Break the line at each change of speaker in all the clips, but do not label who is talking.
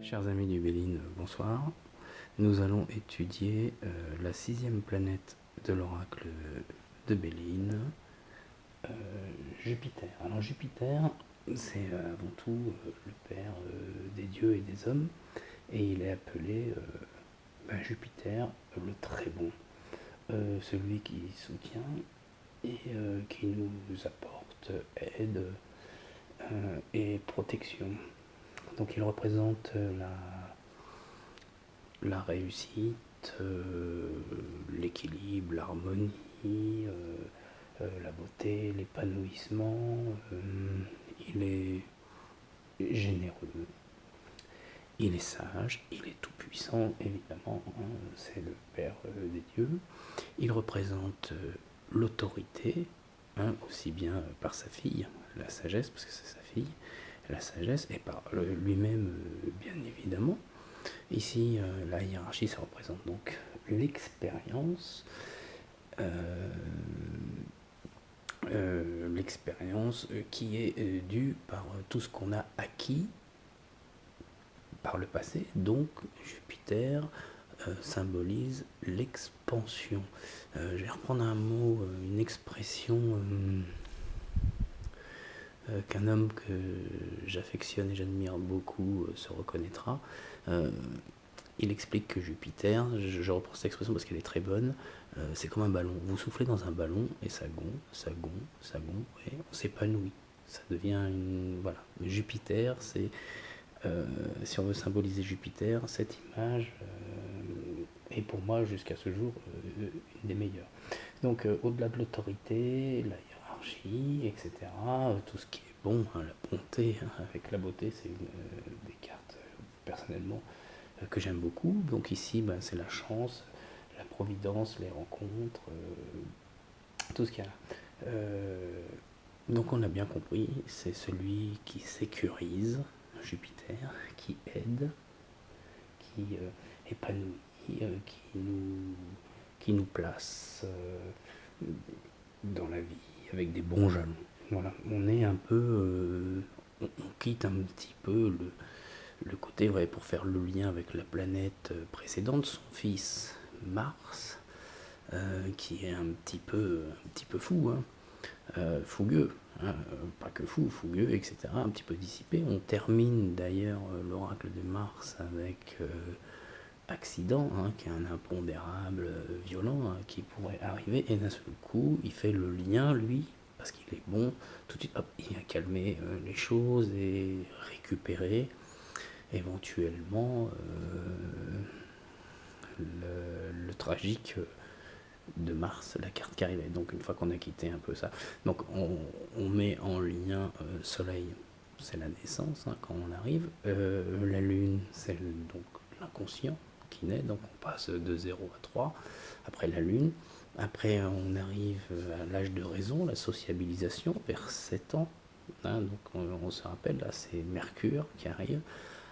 Chers amis du Béline, bonsoir. Nous allons étudier la 6e planète de l'oracle de Béline, Jupiter. Alors Jupiter, c'est avant tout le père des dieux et des hommes, et il est appelé Jupiter le très bon, celui qui soutient et qui nous apporte aide et protection. Donc il représente la réussite, l'équilibre, l'harmonie, la beauté, l'épanouissement. Il est généreux, il est sage, il est tout puissant, évidemment, hein, c'est le père des dieux. Il représente l'autorité, hein, aussi bien par sa fille, la sagesse, parce que c'est sa fille, la sagesse, et par lui-même, bien évidemment. Ici, la hiérarchie, ça représente donc l'expérience, qui est due par tout ce qu'on a acquis par le passé. Donc Jupiter symbolise l'expansion. Je vais reprendre un mot, une expression qu'un homme que j'affectionne et j'admire beaucoup se reconnaîtra. Il explique que Jupiter, je reprends cette expression parce qu'elle est très bonne, c'est comme un ballon. Vous soufflez dans un ballon et ça gonfle, ça gonfle, ça gonfle, et on s'épanouit. Ça devient une... Voilà. Jupiter, c'est... si on veut symboliser Jupiter, cette image est pour moi, jusqu'à ce jour, une des meilleures. Donc, au-delà de l'autorité, la hiérarchie, etc., tout ce qui est bon, hein, la bonté, hein, avec la beauté, c'est une des cartes, personnellement, que j'aime beaucoup. Donc ici, c'est la chance, la providence, les rencontres, tout ce qu'il y a là. Donc on a bien compris, c'est celui qui sécurise, Jupiter, qui aide, qui épanouit, qui nous place dans la vie avec des bons jalons. Voilà, on est un peu, on quitte un petit peu le côté, ouais, pour faire le lien avec la planète précédente, son fils Mars, qui est un petit peu fou, hein, fougueux, hein, pas que fou, fougueux, etc., un petit peu dissipé. On termine d'ailleurs l'oracle de Mars avec accident, hein, qui est un impondérable violent, hein, qui pourrait arriver, et d'un seul coup, il fait le lien, lui, parce qu'il est bon, tout de suite, hop, il a calmé les choses et récupéré éventuellement le tragique de Mars, la carte qui arrivait. Donc une fois qu'on a quitté un peu ça, donc on met en lien Soleil, c'est la naissance, hein, quand on arrive, la Lune, c'est donc l'inconscient qui naît, donc on passe de 0 à 3, après la Lune, après on arrive à l'âge de raison, la sociabilisation, vers 7 ans, hein, donc on se rappelle, là c'est Mercure qui arrive.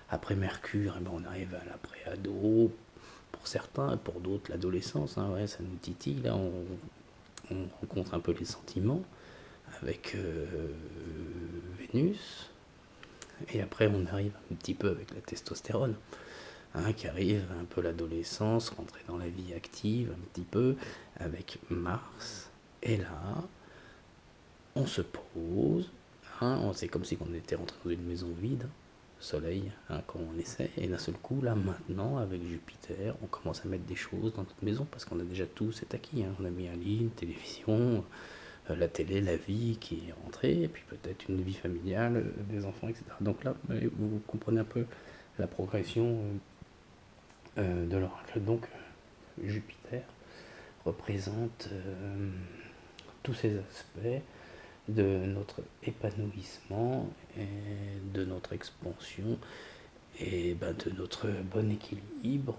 Après Mercure, on arrive à la préado, pour certains, et pour d'autres l'adolescence, hein, ouais, ça nous titille, là on rencontre un peu les sentiments avec Vénus, et après on arrive un petit peu avec la testostérone, hein, qui arrive un peu l'adolescence, rentrer dans la vie active un petit peu, avec Mars, et là on se pose, hein, c'est comme si on était rentré dans une maison vide, Soleil, hein, quand on essaie, et d'un seul coup, là, maintenant, avec Jupiter, on commence à mettre des choses dans notre maison, parce qu'on a déjà tout, c'est acquis, hein. On a mis un lit, une télévision, la télé, la vie qui est rentrée, et puis peut-être une vie familiale, des enfants, etc. Donc là, vous comprenez un peu la progression de l'oracle. Donc, Jupiter représente tous ces aspects de notre épanouissement et de notre expansion et de notre bon équilibre,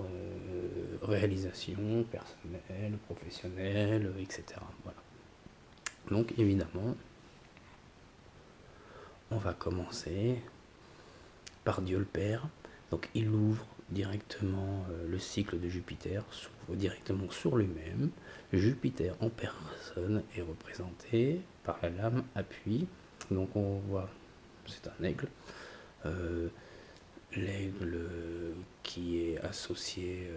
réalisation personnelle, professionnelle, etc. Voilà. Donc évidemment, on va commencer par Dieu le Père. Donc il ouvre directement le cycle de Jupiter s'ouvre directement sur lui-même. Jupiter en personne est représenté par la lame appui. Donc on voit, c'est un aigle. L'aigle qui est associé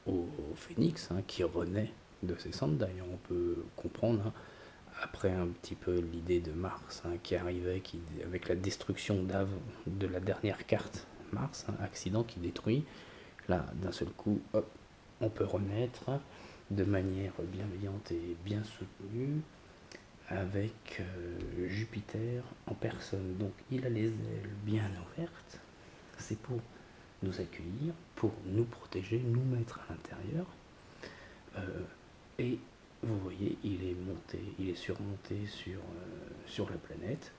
au phénix, hein, qui renaît de ses cendres. D'ailleurs, on peut comprendre, hein, après un petit peu l'idée de Mars, hein, qui arrivait avec la destruction de la dernière carte Mars, hein, accident qui détruit. Là, d'un seul coup, hop, on peut renaître de manière bienveillante et bien soutenue avec Jupiter en personne. Donc il a les ailes bien ouvertes. C'est pour nous accueillir, pour nous protéger, nous mettre à l'intérieur. Et vous voyez, il est surmonté sur la planète.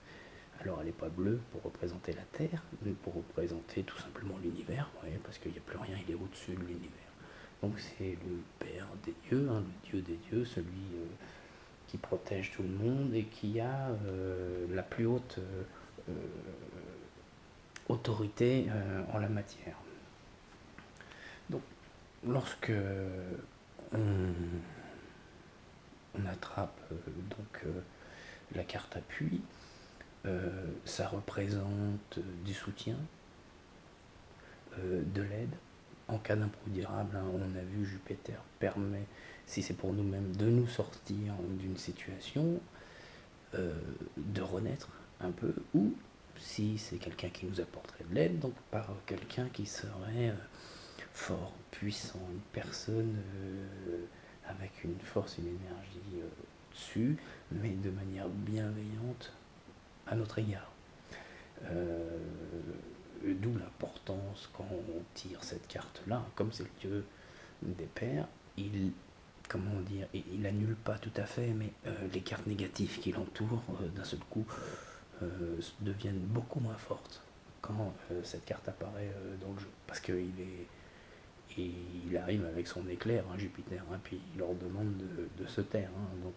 Alors elle n'est pas bleue pour représenter la Terre, mais pour représenter tout simplement l'univers, parce qu'il n'y a plus rien, il est au-dessus de l'univers. Donc c'est le Père des dieux, hein, le Dieu des dieux, celui qui protège tout le monde et qui a la plus haute autorité en la matière. Donc lorsque on attrape la carte appui, ça représente du soutien, de l'aide. En cas d'impondérable, hein, on a vu Jupiter permet, si c'est pour nous-mêmes, de nous sortir d'une situation, de renaître un peu, ou si c'est quelqu'un qui nous apporterait de l'aide, donc par quelqu'un qui serait fort, puissant, une personne avec une force, une énergie dessus, mais de manière bienveillante à notre égard. D'où l'importance quand on tire cette carte-là, comme c'est le dieu des pères, il annule pas tout à fait, mais les cartes négatives qui l'entourent, d'un seul coup, deviennent beaucoup moins fortes quand cette carte apparaît dans le jeu. Parce qu'il arrive avec son éclair, hein, Jupiter, hein, puis il leur demande de se taire. Hein, donc,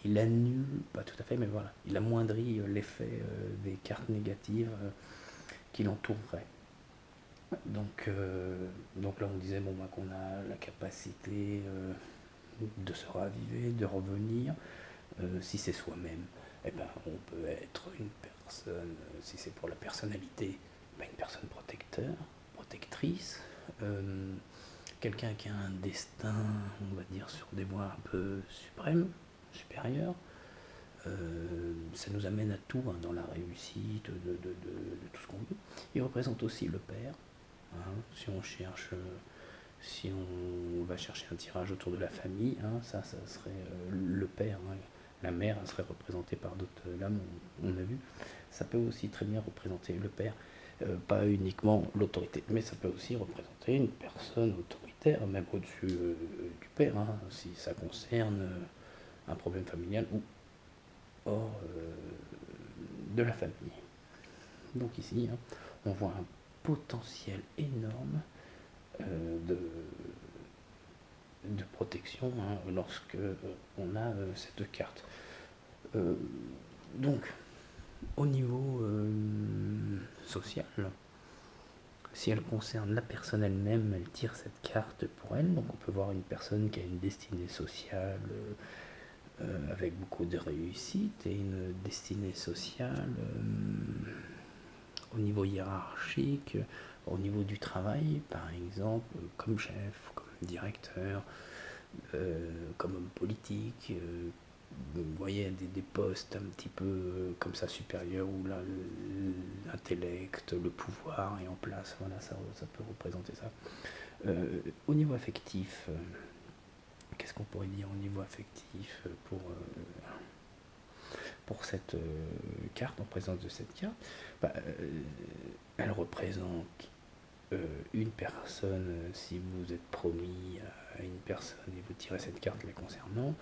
il annule, pas tout à fait, mais voilà, il amoindrit l'effet des cartes négatives qui l'entoureraient. Donc là, on disait qu'on a la capacité de se raviver, de revenir. Si c'est soi-même, on peut être une personne, si c'est pour la personnalité, une personne protectrice, quelqu'un qui a un destin, on va dire, sur des voies un peu supérieures. Ça nous amène à tout, hein, dans la réussite, de tout ce qu'on veut. Il représente aussi le père. Hein, si on va chercher un tirage autour de la famille, hein, ça serait le père. Hein. La mère serait représentée par d'autres lames, on a vu. Ça peut aussi très bien représenter le père, pas uniquement l'autorité, mais ça peut aussi représenter une personne autoritaire, même au-dessus du père, hein, si ça concerne un problème familial ou hors de la famille. Donc ici, hein, on voit un potentiel énorme de protection, hein, lorsque on a cette carte. Donc, au niveau social, si elle concerne la personne elle-même, elle tire cette carte pour elle. Donc on peut voir une personne qui a une destinée sociale avec beaucoup de réussite et une destinée sociale au niveau hiérarchique, au niveau du travail, par exemple, comme chef, comme directeur, comme homme politique. Vous voyez, des postes un petit peu comme ça supérieurs où l'intellect, le pouvoir est en place. Voilà, ça peut représenter ça. Au niveau affectif, qu'est-ce qu'on pourrait dire au niveau affectif pour cette carte, en présence de cette carte? Elle représente une personne, si vous êtes promis à une personne et vous tirez cette carte la concernant,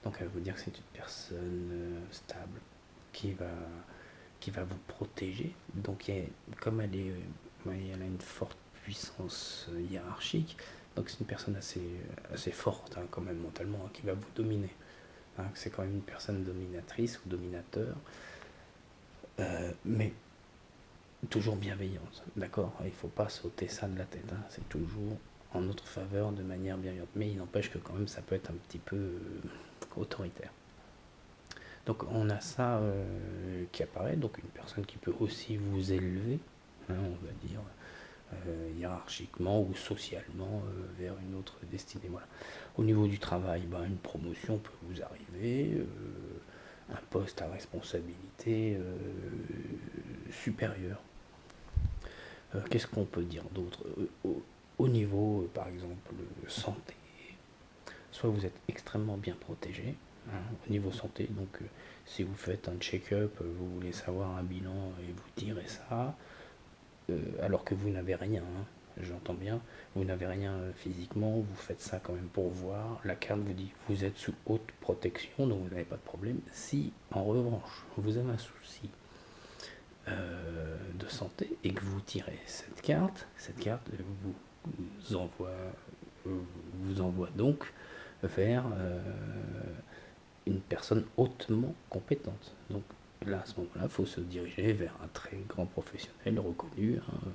donc elle va vous dire que c'est une personne stable qui va vous protéger. Donc comme elle a une forte puissance hiérarchique, donc c'est une personne assez forte, hein, quand même mentalement, hein, qui va vous dominer. Hein, c'est quand même une personne dominatrice ou dominateur. mais toujours bienveillante, d'accord? Il ne faut pas sauter ça de la tête, hein. C'est toujours en notre faveur de manière bienveillante. Mais il n'empêche que quand même ça peut être un petit peu autoritaire. Donc on a ça qui apparaît, donc une personne qui peut aussi vous élever, hein, on va dire, hiérarchiquement ou socialement vers une autre destinée. Voilà. Au niveau du travail, ben, une promotion peut vous arriver, un poste à responsabilité supérieure. Qu'est-ce qu'on peut dire d'autre au niveau, par exemple, santé, soit vous êtes extrêmement bien protégé, hein, au niveau santé, donc si vous faites un check-up, vous voulez savoir un bilan et vous tirez ça, alors que vous n'avez rien, hein, j'entends bien, vous n'avez rien physiquement, vous faites ça quand même pour voir, la carte vous dit vous êtes sous haute protection, donc vous n'avez pas de problème. Si en revanche vous avez un souci de santé et que vous tirez cette carte vous envoie donc vers une personne hautement compétente. Donc là, à ce moment-là, il faut se diriger vers un très grand professionnel reconnu, hein,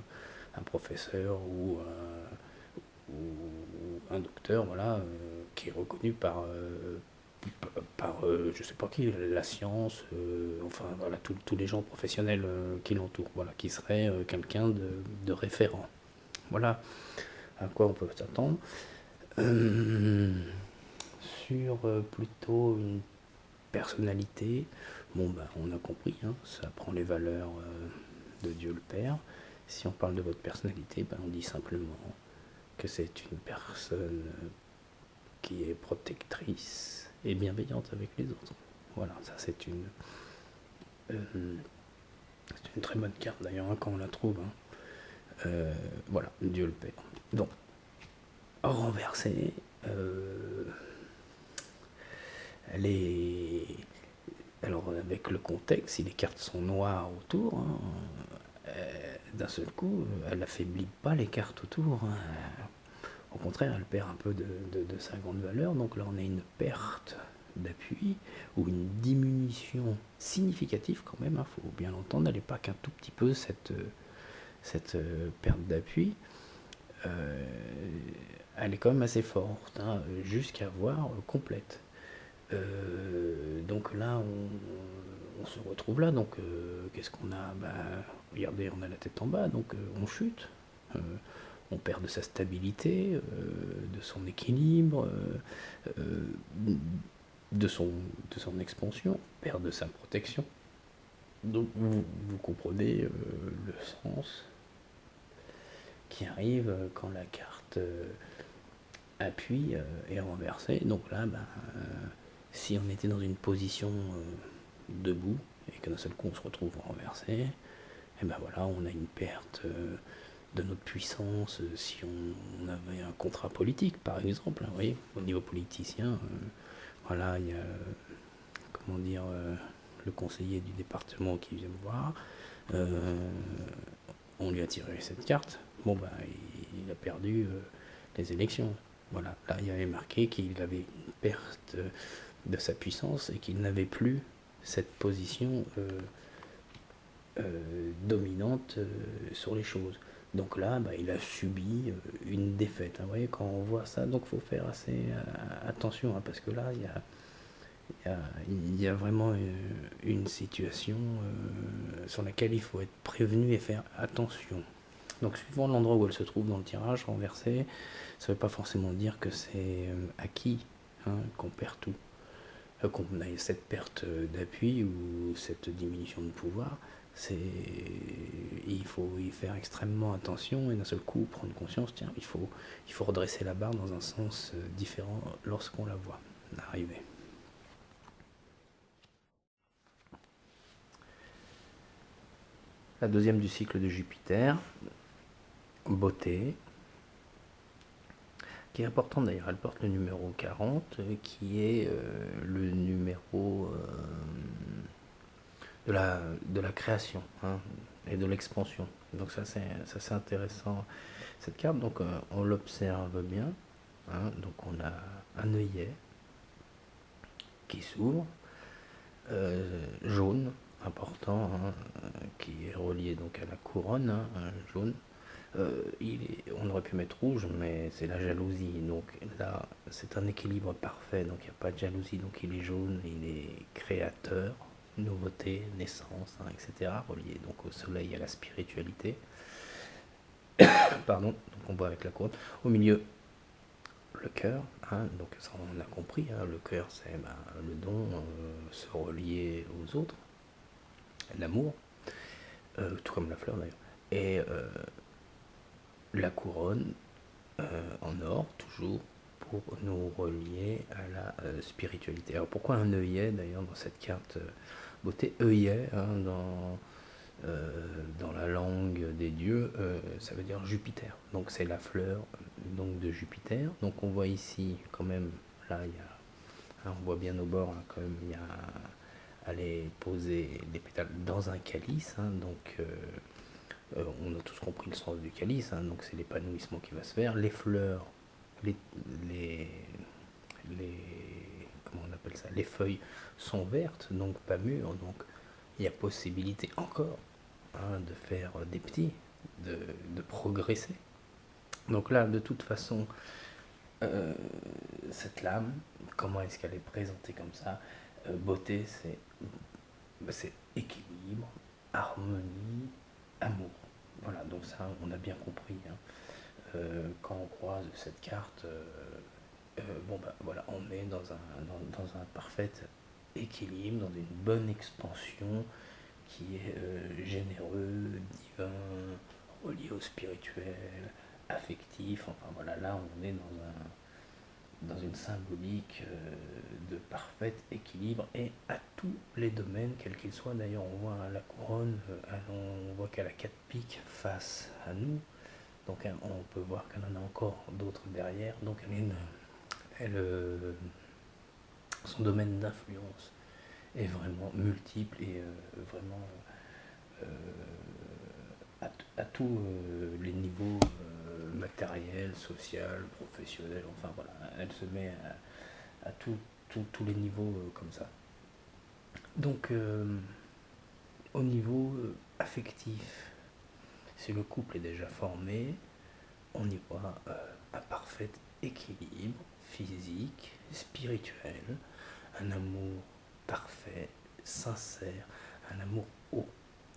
un professeur ou un docteur, voilà, qui est reconnu par je sais pas qui, la science, enfin voilà, tous les gens professionnels qui l'entourent, voilà, qui serait quelqu'un de référent. Voilà à quoi on peut s'attendre. Euh, sur plutôt une personnalité, bon ben on a compris, hein, ça prend les valeurs de Dieu le Père. Si on parle de votre personnalité, ben on dit simplement que c'est une personne qui est protectrice et bienveillante avec les autres. Voilà, ça c'est une très bonne carte d'ailleurs, hein, quand on la trouve, hein. Voilà, Dieu le Père. Donc, renversée, elle est... Alors avec le contexte, si les cartes sont noires autour, hein, d'un seul coup, elle n'affaiblit pas les cartes autour, hein. Au contraire, elle perd un peu de sa grande valeur. Donc là, on a une perte d'appui ou une diminution significative quand même. Il faut bien l'entendre, elle n'est pas qu'un tout petit peu cette perte d'appui. Elle est quand même assez forte, hein, jusqu'à voir complète. Donc là, on se retrouve là. Donc, qu'est-ce qu'on a? Bah, regardez, on a la tête en bas, donc on chute. On perd de sa stabilité, de son équilibre, de son expansion, on perd de sa protection. Donc vous comprenez le sens qui arrive quand la carte appui est renversée. Donc là, ben, si on était dans une position debout et que d'un seul coup on se retrouve renversé, et ben voilà, on a une perte de notre puissance. Si on avait un contrat politique, par exemple, hein, vous voyez, au niveau politicien, voilà, il y a, comment dire, le conseiller du département qui vient me voir, on lui a tiré cette carte, bon ben il a perdu les élections. Voilà, là il y avait marqué qu'il avait une perte de sa puissance et qu'il n'avait plus cette position dominante sur les choses. Donc là, bah, il a subi une défaite, hein, vous voyez, quand on voit ça, donc il faut faire assez attention, hein, parce que là, il y a vraiment une situation sur laquelle il faut être prévenu et faire attention. Donc suivant l'endroit où elle se trouve dans le tirage renversé, ça ne veut pas forcément dire que c'est acquis, hein, qu'on perd tout. Qu'on a cette perte d'appui ou cette diminution de pouvoir, il faut y faire extrêmement attention et d'un seul coup prendre conscience, tiens, il faut redresser la barre dans un sens différent lorsqu'on la voit arriver. La deuxième du cycle de Jupiter, beauté, qui est importante d'ailleurs, elle porte le numéro 40, qui est le numéro de la création, hein, et de l'expansion. Donc ça c'est intéressant cette carte. Donc on l'observe bien, hein, donc on a un œillet qui s'ouvre, jaune, important, hein, qui est relié donc à la couronne, hein, jaune. On aurait pu mettre rouge, mais c'est la jalousie. Donc là, c'est un équilibre parfait. Donc il n'y a pas de jalousie. Donc il est jaune, il est créateur, nouveauté, naissance, hein, etc. Relié donc au soleil, à la spiritualité. Pardon. Donc on voit avec la couronne. Au milieu, le cœur. Hein, donc ça, on a compris. Hein, le cœur, c'est le don, se relier aux autres, l'amour, tout comme la fleur d'ailleurs. Et la couronne en or, toujours, pour nous relier à la spiritualité. Alors pourquoi un œillet d'ailleurs dans cette carte beauté? Œillet, hein, dans la langue des dieux, ça veut dire Jupiter. Donc c'est la fleur donc de Jupiter. Donc on voit ici quand même, là il y a, hein, on voit bien au bord, hein, quand même, il y a, elle est posée les pétales dans un calice, hein, donc on a tous compris le sens du calice, hein, donc c'est l'épanouissement qui va se faire. Les fleurs, les, les, comment on appelle ça, les feuilles sont vertes, donc pas mûres, donc il y a possibilité encore, hein, de faire des petits, de progresser. Donc là, de toute façon, cette lame, comment est-ce qu'elle est présentée comme ça? Beauté, c'est équilibre, harmonie, amour. Voilà, donc ça, on a bien compris, hein. Quand on croise cette carte, bon ben voilà, on est dans un parfait équilibre, dans une bonne expansion qui est généreux, divin, relié au spirituel, affectif. Enfin voilà, là on est dans une symbolique de parfait équilibre et à tous les domaines, quels qu'ils soient. D'ailleurs, on voit, hein, la couronne, on voit qu'elle a 4 pics face à nous. Donc hein, on peut voir qu'elle en a encore d'autres derrière. Donc son domaine d'influence est vraiment multiple et vraiment à tous les niveaux matériels, social, professionnel. Enfin voilà, elle se met à tous les niveaux comme ça. Donc au niveau affectif, si le couple est déjà formé, on y voit un parfait équilibre physique, spirituel, un amour parfait, sincère, un amour haut,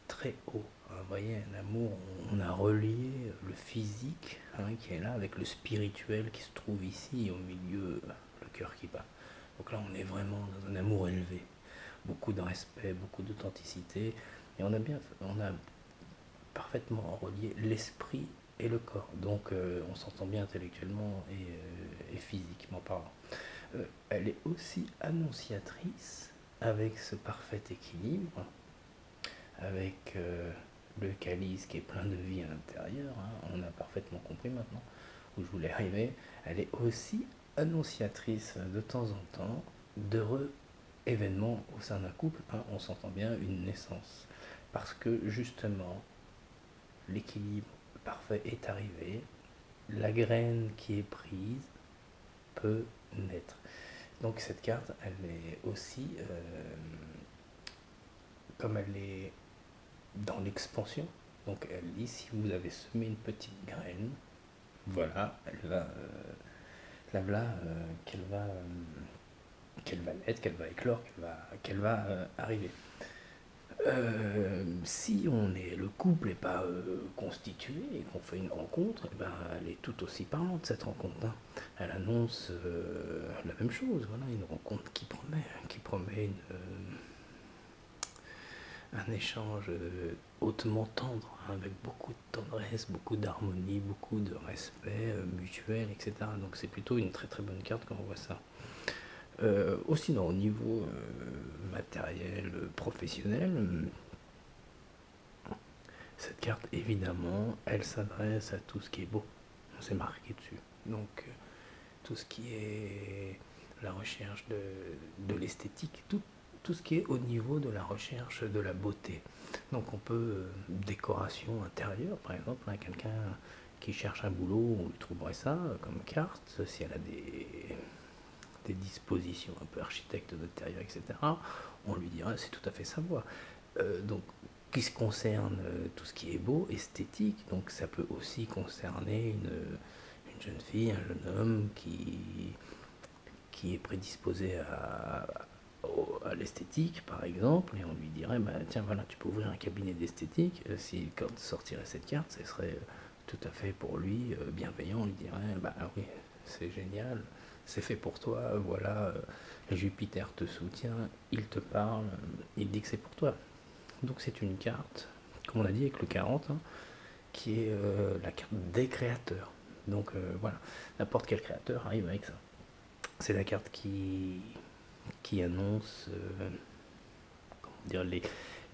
très haut. Hein, vous voyez, un amour, on a relié le physique, hein, qui est là avec le spirituel qui se trouve ici au milieu, le cœur qui bat. Donc là, on est vraiment dans un amour élevé, beaucoup de respect, beaucoup d'authenticité, et on a parfaitement relié l'esprit et le corps. Donc on s'entend bien intellectuellement et physiquement parlant. Elle est aussi annonciatrice avec ce parfait équilibre, avec le calice qui est plein de vie à l'intérieur, hein, on a parfaitement compris maintenant où je voulais arriver. Elle est aussi annonciatrice de temps en temps d'heureux événements au sein d'un couple, hein, on s'entend bien, une naissance. Parce que justement, l'équilibre parfait est arrivé, la graine qui est prise peut naître. Donc cette carte, elle est aussi, comme elle est dans l'expansion, donc elle dit, si vous avez semé une petite graine, voilà, elle va, qu'elle va naître, qu'elle va éclore, qu'elle va arriver. Si le couple n'est pas constitué et qu'on fait une rencontre, eh ben, elle est tout aussi parlante cette rencontre, hein. Elle annonce la même chose, voilà, une rencontre qui promet un échange hautement tendre, hein, avec beaucoup de tendresse, beaucoup d'harmonie, beaucoup de respect mutuel, etc. Donc c'est plutôt une très très bonne carte quand on voit ça. Aussi au niveau matériel, professionnel, cette carte évidemment, elle s'adresse à tout ce qui est beau, c'est marqué dessus. Donc tout ce qui est la recherche de l'esthétique, tout ce qui est au niveau de la recherche de la beauté. Donc on peut, décoration intérieure par exemple, hein, quelqu'un qui cherche un boulot, on lui trouverait ça comme carte, si elle a des dispositions un peu architecte d'intérieur, etc., on lui dirait c'est tout à fait sa voie. Donc, qui se concerne tout ce qui est beau, esthétique, donc ça peut aussi concerner une jeune fille, un jeune homme qui est prédisposé à l'esthétique, par exemple, et on lui dirait, bah, tiens, voilà, tu peux ouvrir un cabinet d'esthétique, si quand sortirait cette carte, ce serait tout à fait pour lui, bienveillant, on lui dirait, bah oui, c'est génial, c'est fait pour toi, voilà, Jupiter te soutient, il te parle, il dit que c'est pour toi. Donc c'est une carte, comme on a dit avec le 40, hein, qui est la carte des créateurs. Donc voilà, n'importe quel créateur arrive avec ça. C'est la carte qui annonce comment dire,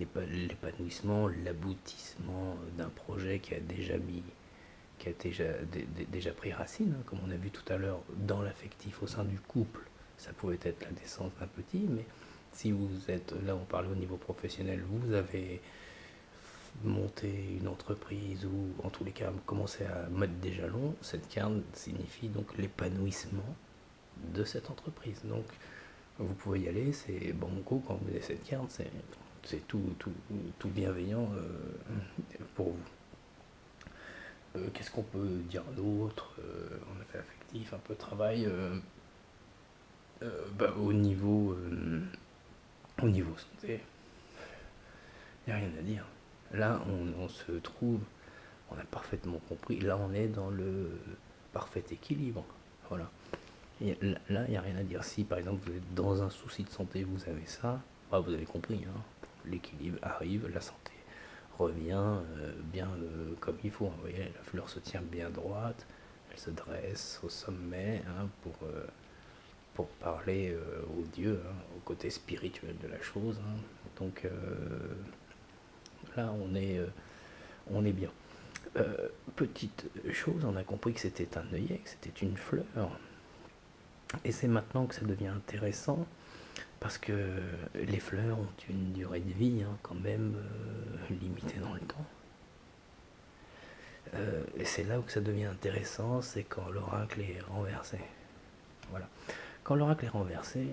l'épanouissement, l'aboutissement d'un projet qui a déjà pris racine, hein, comme on a vu tout à l'heure, dans l'affectif au sein du couple. Ça pouvait être la naissance d'un petit, mais si vous êtes, là on parle au niveau professionnel, vous avez monté une entreprise ou en tous les cas commencer à mettre des jalons, cette carte signifie donc l'épanouissement de cette entreprise. Donc vous pouvez y aller, c'est banco quand vous avez cette carte, c'est tout bienveillant pour vous. Qu'est-ce qu'on peut dire d'autre? On a fait affectif, un peu de travail bah, au niveau santé, il n'y a rien à dire. Là, on se trouve, on a parfaitement compris, là on est dans le parfait équilibre. Voilà. Et là, il n'y a rien à dire. Si par exemple vous êtes dans un souci de santé, vous avez ça, bah, vous avez compris, hein, l'équilibre arrive, la santé revient bien comme il faut. Vous voyez, la fleur se tient bien droite, elle se dresse au sommet hein, pour parler aux dieux, hein, au côté spirituel de la chose. Hein. Donc là, on est bien. Petite chose, on a compris que c'était un œillet, que c'était une fleur. Et c'est maintenant que ça devient intéressant parce que les fleurs ont une durée de vie hein, quand même limitée dans le temps. Et c'est là où ça devient intéressant, c'est quand l'oracle est renversé. Voilà. Quand l'oracle est renversé,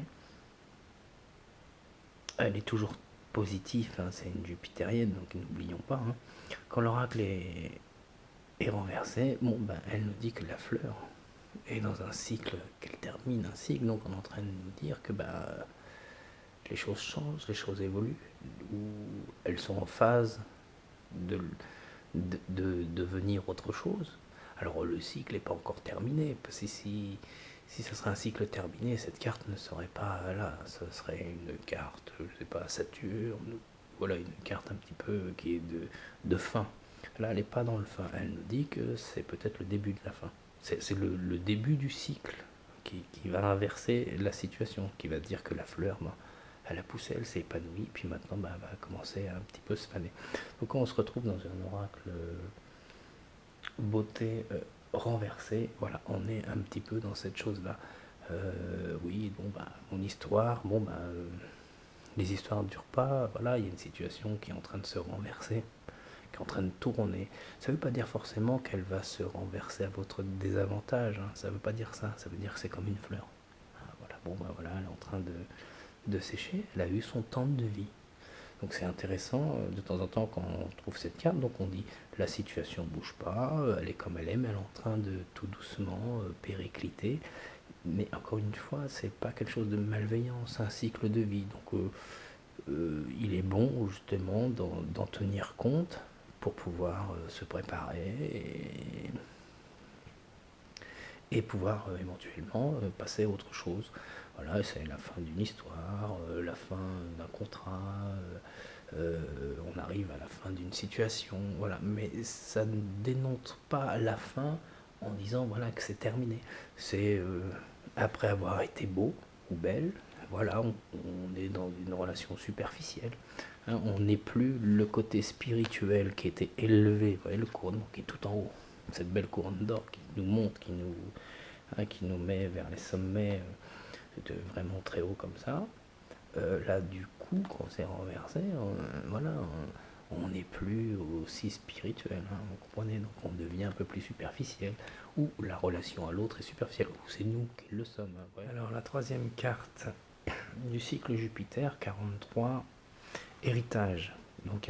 elle est toujours positive, hein, c'est une jupitérienne, donc n'oublions pas. Hein. Quand l'oracle est renversé, bon, ben, elle nous dit que la fleur est dans un cycle, qu'elle termine un cycle, donc on est en train de nous dire que ben, les choses changent, les choses évoluent, ou elles sont en phase de devenir autre chose. Alors le cycle n'est pas encore terminé, parce que si ce serait un cycle terminé, cette carte ne serait pas là, ce serait une carte, je sais pas, Saturne, voilà, une carte un petit peu qui est de fin. Là, elle n'est pas dans le fin, elle nous dit que c'est peut-être le début de la fin. C'est le début du cycle qui va inverser la situation, qui va dire que la fleur, ben, elle a poussé, elle s'est épanouie, puis maintenant ben, elle va commencer à un petit peu se faner. Donc quand on se retrouve dans un oracle beauté renversée, voilà, on est un petit peu dans cette chose-là. Oui, bon, bah, mon histoire, bon, bah, les histoires ne durent pas, voilà, il y a une situation qui est en train de se renverser, qui est en train de tourner. Ça ne veut pas dire forcément qu'elle va se renverser à votre désavantage, hein. Ça ne veut pas dire ça, ça veut dire que c'est comme une fleur. Ah, voilà, bon, bah voilà, elle est en train de sécher, elle a eu son temps de vie. Donc c'est intéressant, de temps en temps quand on trouve cette carte, donc on dit la situation ne bouge pas, elle est comme elle est, mais elle est en train de tout doucement péricliter. Mais encore une fois, c'est pas quelque chose de malveillant, c'est un cycle de vie. Donc il est bon justement d'en tenir compte pour pouvoir se préparer et pouvoir éventuellement passer à autre chose. Voilà, c'est la fin d'une histoire, la fin d'un contrat, on arrive à la fin d'une situation, voilà, mais ça ne dénote pas la fin en disant voilà que c'est terminé. C'est après avoir été beau ou belle, voilà, on est dans une relation superficielle. Hein, on n'est plus le côté spirituel qui était élevé, vous voyez le couronnement qui est tout en haut, cette belle couronne d'or qui nous monte, qui nous met vers les sommets de vraiment très haut comme ça. Là du coup quand c'est renversé, voilà, on n'est plus aussi spirituel, hein, vous comprenez, donc on devient un peu plus superficiel, ou la relation à l'autre est superficielle, ou c'est nous qui le sommes. Hein, ouais. Alors la troisième carte du cycle Jupiter 43
Héritage. Donc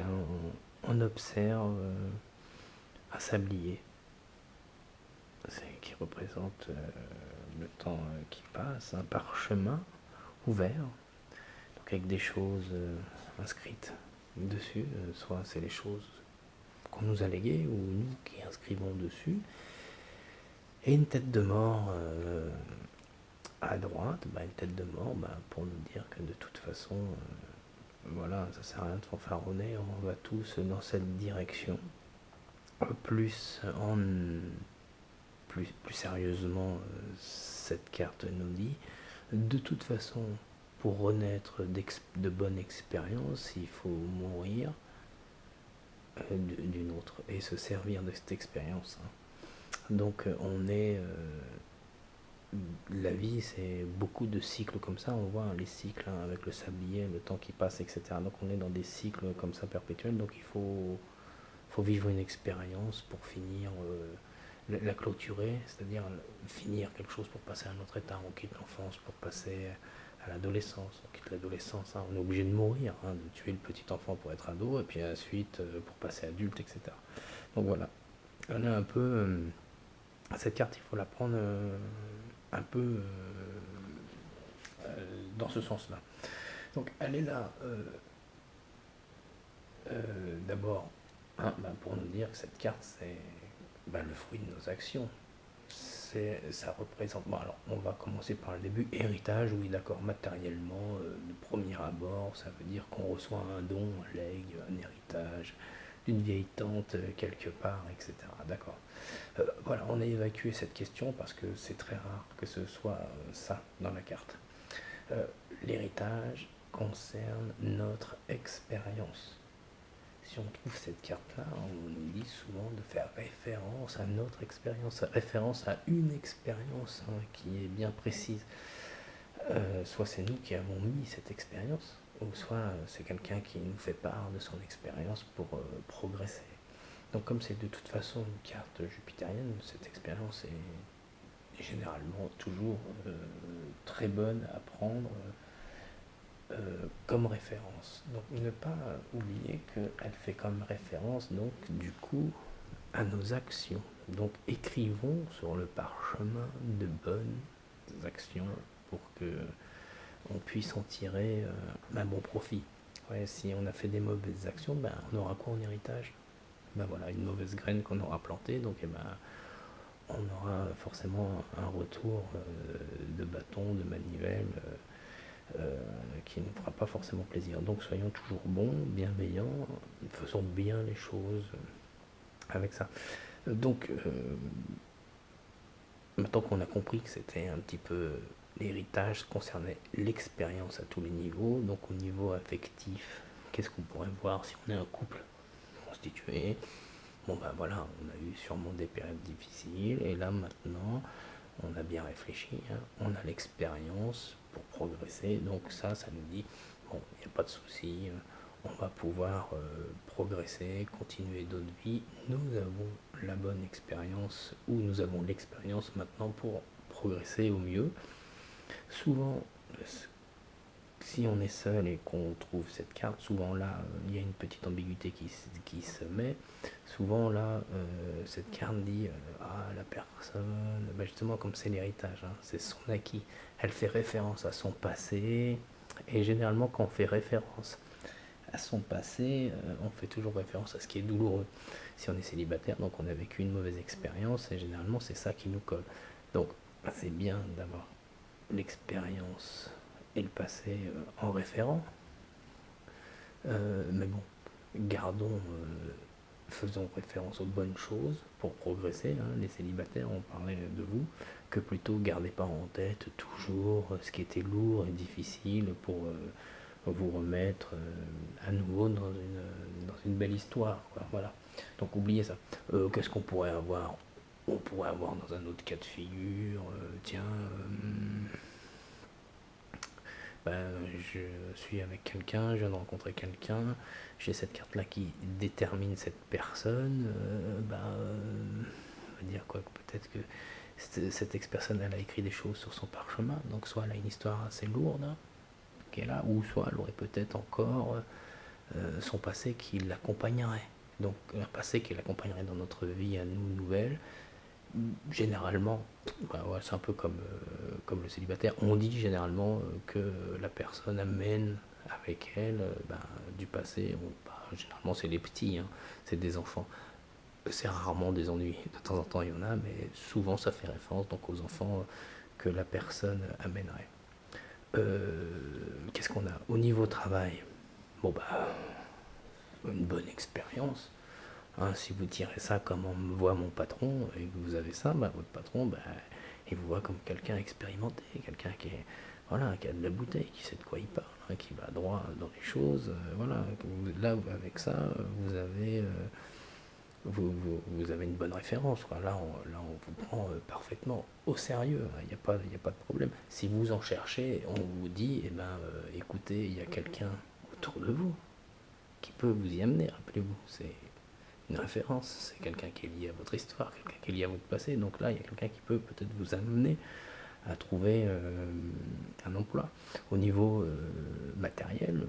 on observe un sablier qui représente le temps qui passe, un parchemin ouvert, donc avec des choses inscrites dessus, soit c'est les choses qu'on nous a léguées ou nous qui inscrivons dessus, et une tête de mort à droite, une tête de mort pour nous dire que de toute façon, voilà, ça sert à rien de fanfaronner, on va tous dans cette direction. Plus sérieusement, cette carte nous dit, de toute façon, pour renaître de bonnes expériences, il faut mourir d'une autre et se servir de cette expérience. Donc on est... la vie, c'est beaucoup de cycles comme ça. On voit les cycles avec le sablier, le temps qui passe, etc. Donc on est dans des cycles comme ça perpétuels. Donc il faut vivre une expérience pour finir, la clôturer, c'est-à-dire finir quelque chose pour passer à un autre état. On quitte l'enfance pour passer à l'adolescence. On quitte l'adolescence, on est obligé de mourir, de tuer le petit enfant pour être ado, et puis ensuite pour passer adulte, etc. Donc voilà, on a un peu... cette carte, il faut la prendre un peu dans ce sens-là. Donc elle est là d'abord pour nous dire que cette carte, c'est le fruit de nos actions. Ça représente... Bon, alors, on va commencer par le début. Héritage, oui, d'accord, matériellement, de premier abord, ça veut dire qu'on reçoit un don, un legs, un héritage d'une vieille tante quelque part, etc. D'accord. Voilà, on a évacué cette question parce que c'est très rare que ce soit ça dans la carte. L'héritage concerne notre expérience. Si on trouve cette carte-là, on nous dit souvent de faire référence à notre expérience, référence à une expérience qui est bien précise. Soit c'est nous qui avons mis cette expérience, ou soit c'est quelqu'un qui nous fait part de son expérience pour progresser. Donc comme c'est de toute façon une carte jupitérienne, cette expérience est généralement toujours très bonne à prendre comme référence. Donc ne pas oublier qu'elle fait comme référence donc du coup à nos actions. Donc écrivons sur le parchemin de bonnes actions pour que on puisse en tirer un bon profit. Ouais, si on a fait des mauvaises actions, on aura quoi en héritage? Voilà, une mauvaise graine qu'on aura plantée, donc on aura forcément un retour de bâton, de manivelle, qui ne fera pas forcément plaisir. Donc soyons toujours bons, bienveillants, faisons bien les choses avec ça. Donc maintenant qu'on a compris que c'était un petit peu l'héritage concernait l'expérience à tous les niveaux, donc au niveau affectif, qu'est-ce qu'on pourrait voir si on est un couple constitué? Voilà, on a eu sûrement des périodes difficiles, et là maintenant, on a bien réfléchi, on a l'expérience pour progresser, donc ça nous dit, bon, il n'y a pas de souci, on va pouvoir progresser, continuer notre vie, nous avons la bonne expérience, ou nous avons l'expérience maintenant pour progresser au mieux. Souvent, si on est seul et qu'on trouve cette carte, souvent là, il y a une petite ambiguïté qui se met. Souvent là, cette carte dit la personne, justement comme c'est l'héritage, c'est son acquis. Elle fait référence à son passé, et généralement quand on fait référence à son passé, on fait toujours référence à ce qui est douloureux. Si on est célibataire, donc on a vécu une mauvaise expérience, et généralement c'est ça qui nous colle. Donc c'est bien d'avoir l'expérience et le passé en référent. Mais bon, gardons, faisons référence aux bonnes choses pour progresser. Les célibataires, on parlait de vous, que plutôt gardez pas en tête toujours ce qui était lourd et difficile pour vous remettre à nouveau dans une belle histoire, quoi. Voilà. Donc oubliez ça. Qu'est-ce qu'on pourrait avoir? On pourrait avoir dans un autre cas de figure, je suis avec quelqu'un, je viens de rencontrer quelqu'un, j'ai cette carte là qui détermine cette personne, on va dire quoi, peut-être que cette ex-personne elle a écrit des choses sur son parchemin, donc soit elle a une histoire assez lourde, qui est là, ou soit elle aurait peut-être encore son passé qui l'accompagnerait. Donc un passé qui l'accompagnerait dans notre vie à nous nouvelle. Généralement, bah ouais, c'est un peu comme le célibataire. On dit généralement que la personne amène avec elle du passé. Généralement, c'est les petits, hein, c'est des enfants. C'est rarement des ennuis. De temps en temps, il y en a, mais souvent, ça fait référence donc aux enfants que la personne amènerait. Qu'est-ce qu'on a au niveau travail? Bon, une bonne expérience. Hein, si vous tirez ça comme on me voit mon patron et que vous avez ça, votre patron, il vous voit comme quelqu'un expérimenté, quelqu'un qui est, voilà, qui a de la bouteille, qui sait de quoi il parle, hein, qui va droit dans les choses. Voilà, là avec ça, vous avez, vous avez une bonne référence. Quoi. Là, on vous prend parfaitement au sérieux. Il n'y a pas, il a pas de problème. Si vous en cherchez, on vous dit, écoutez, il y a quelqu'un autour de vous qui peut vous y amener. Rappelez-vous, c'est une référence, c'est quelqu'un qui est lié à votre histoire, quelqu'un qui est lié à votre passé. Donc là, il y a quelqu'un qui peut peut-être vous amener à trouver un emploi. Au niveau matériel,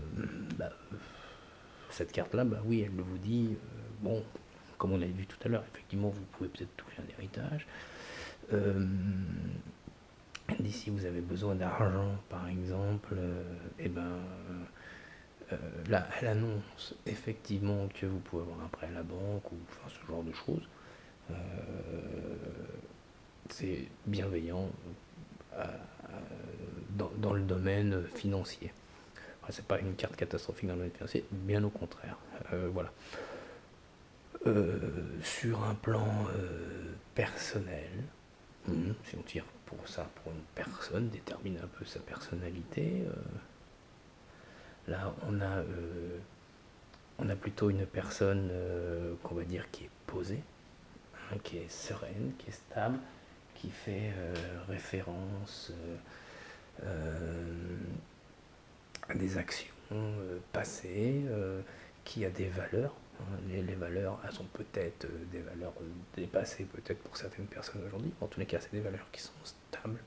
cette carte-là, oui, elle vous dit, bon, comme on l'a vu tout à l'heure, effectivement, vous pouvez peut-être toucher un héritage. Elle dit si vous avez besoin d'argent, par exemple, là, elle annonce effectivement que vous pouvez avoir un prêt à la banque ou enfin, ce genre de choses. C'est bienveillant dans le domaine financier. Enfin, c'est pas une carte catastrophique dans le domaine financier, bien au contraire. Voilà. Sur un plan personnel, si on tire pour ça, pour une personne, détermine un peu sa personnalité. Là, on a plutôt une personne qu'on va dire qui est posée, hein, qui est sereine, qui est stable, qui fait référence à des actions passées, qui a des valeurs. Hein. Les valeurs, elles sont peut-être des valeurs dépassées, peut-être pour certaines personnes aujourd'hui. En tous les cas, c'est des valeurs qui sont stables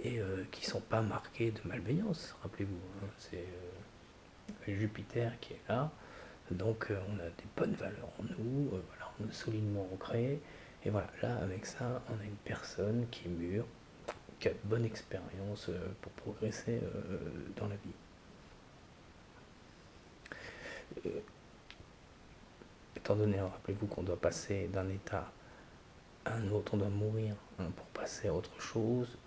et qui ne sont pas marquées de malveillance. Rappelez-vous, hein, c'est Jupiter qui est là. Donc on a des bonnes valeurs en nous, voilà, on est solidement ancré. Et voilà, là avec ça, on a une personne qui est mûre, qui a de bonnes expériences pour progresser dans la vie. Étant donné, rappelez-vous qu'on doit passer d'un état à un autre, on doit mourir pour passer à autre chose.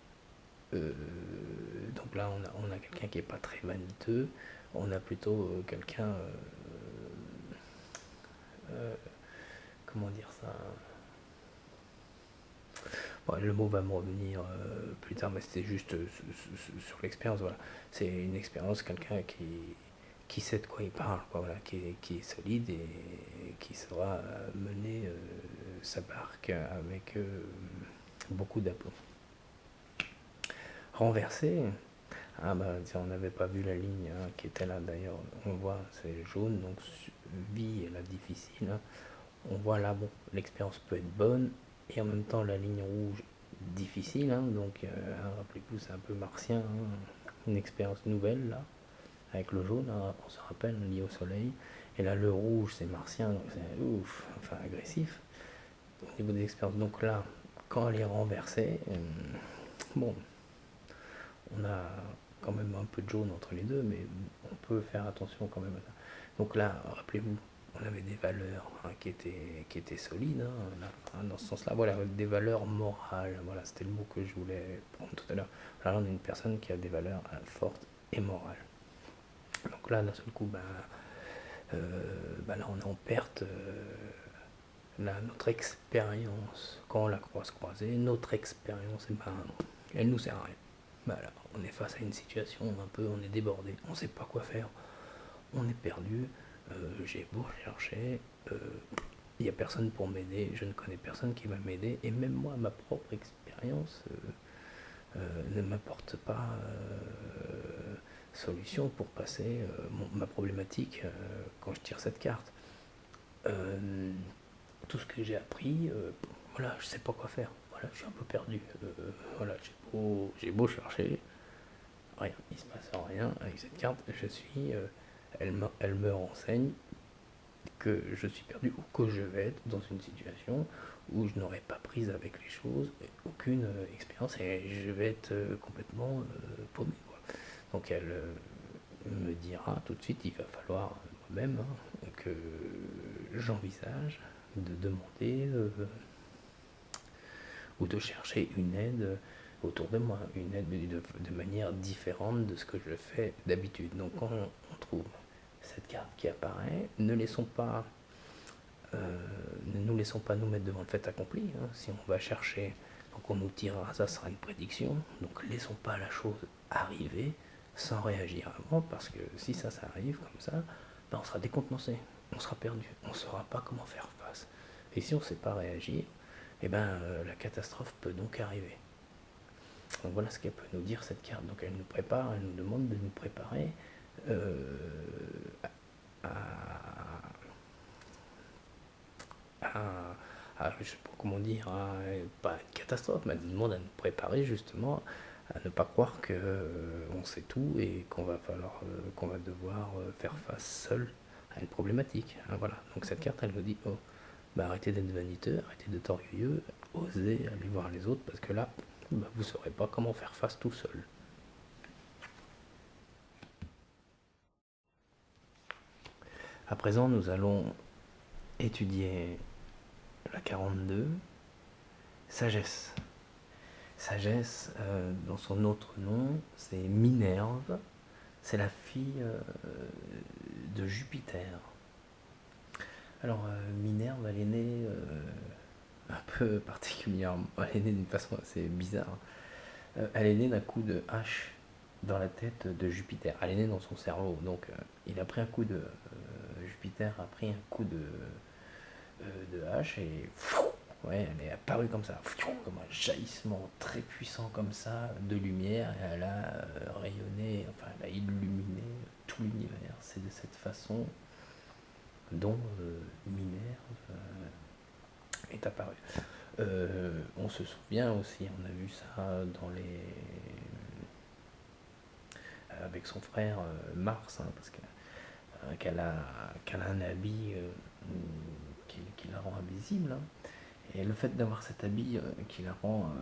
Donc là, on a quelqu'un qui n'est pas très vaniteux, on a plutôt quelqu'un, comment dire ça, bon, le mot va me revenir plus tard, mais c'était juste sur l'expérience, voilà. C'est une expérience, quelqu'un qui sait de quoi il parle, quoi, voilà, qui est solide et qui saura mener sa barque avec beaucoup d'aplomb. Renversé, on n'avait pas vu la ligne hein, qui était là d'ailleurs, on voit c'est jaune, donc vie et la difficile, hein. On voit là, bon, l'expérience peut être bonne et en même temps la ligne rouge difficile, hein, donc rappelez-vous c'est un peu martien, hein, une expérience nouvelle là, avec le jaune, hein, on se rappelle, lié au soleil, et là le rouge c'est martien, donc c'est ouf, enfin agressif, au niveau des expériences. Donc là, quand elle est renversée, bon, on a quand même un peu de jaune entre les deux, mais on peut faire attention quand même à ça. Donc là, rappelez-vous, on avait des valeurs hein, qui étaient solides, hein, là, hein, dans ce sens-là, voilà, des valeurs morales, voilà, c'était le mot que je voulais prendre tout à l'heure. Là, on a une personne qui a des valeurs fortes et morales. Donc là, d'un seul coup, là, on est en perte. Là, notre expérience, quand on la croisée, notre expérience, elle nous sert à rien. Là, on est face à une situation un peu, on est débordé, on ne sait pas quoi faire, on est perdu, j'ai beau chercher, il n'y a personne pour m'aider, je ne connais personne qui va m'aider, et même moi, ma propre expérience ne m'apporte pas solution pour passer ma problématique quand je tire cette carte. Tout ce que j'ai appris, voilà, je sais pas quoi faire, voilà, je suis un peu perdu, voilà, j'ai beau chercher, rien, il se passe rien avec cette carte, je suis elle me renseigne que je suis perdu ou que je vais être dans une situation où je n'aurai pas prise avec les choses, aucune expérience et je vais être complètement paumé, quoi. Donc elle me dira tout de suite, il va falloir moi-même que j'envisage de demander ou de chercher une aide autour de moi, une aide de manière différente de ce que je fais d'habitude. Donc quand on trouve cette carte qui apparaît, ne nous laissons pas nous mettre devant le fait accompli. Si on va chercher, donc on nous tirera, ça sera une prédiction. Donc laissons pas la chose arriver sans réagir avant, parce que si ça arrive comme ça, ben on sera décontenancé, on sera perdu, on ne saura pas comment faire face. Et si on ne sait pas réagir, eh ben, la catastrophe peut donc arriver. Donc voilà ce qu'elle peut nous dire, cette carte. Donc elle nous prépare, elle nous demande de nous préparer à, je sais pas comment dire, pas une catastrophe, mais elle nous demande à nous préparer justement à ne pas croire que on sait tout et qu'on va devoir faire face seul à une problématique. Voilà. Donc cette carte, elle nous dit, oh, bah arrêtez d'être vaniteux, arrêtez d'être orgueilleux, osez aller voir les autres parce que là, bah, vous ne saurez pas comment faire face tout seul. À présent, nous allons étudier la 42, sagesse. Sagesse, dans son autre nom, c'est Minerve, c'est la fille de Jupiter. Alors, Minerve, elle est née un peu particulièrement, elle est née d'une façon assez bizarre. Elle est née d'un coup de hache dans la tête de Jupiter. Elle est née dans son cerveau, donc il a pris un coup de... Jupiter a pris un coup de hache et... Ouais, elle est apparue comme ça, comme un jaillissement très puissant comme ça de lumière, et elle a rayonné, enfin elle a illuminé tout l'univers. C'est de cette façon dont Minerve est apparue. On se souvient aussi, on a vu ça dans les... avec son frère Mars, parce qu'elle a un habit qui la rend invisible. Et le fait d'avoir cet habit qui la rend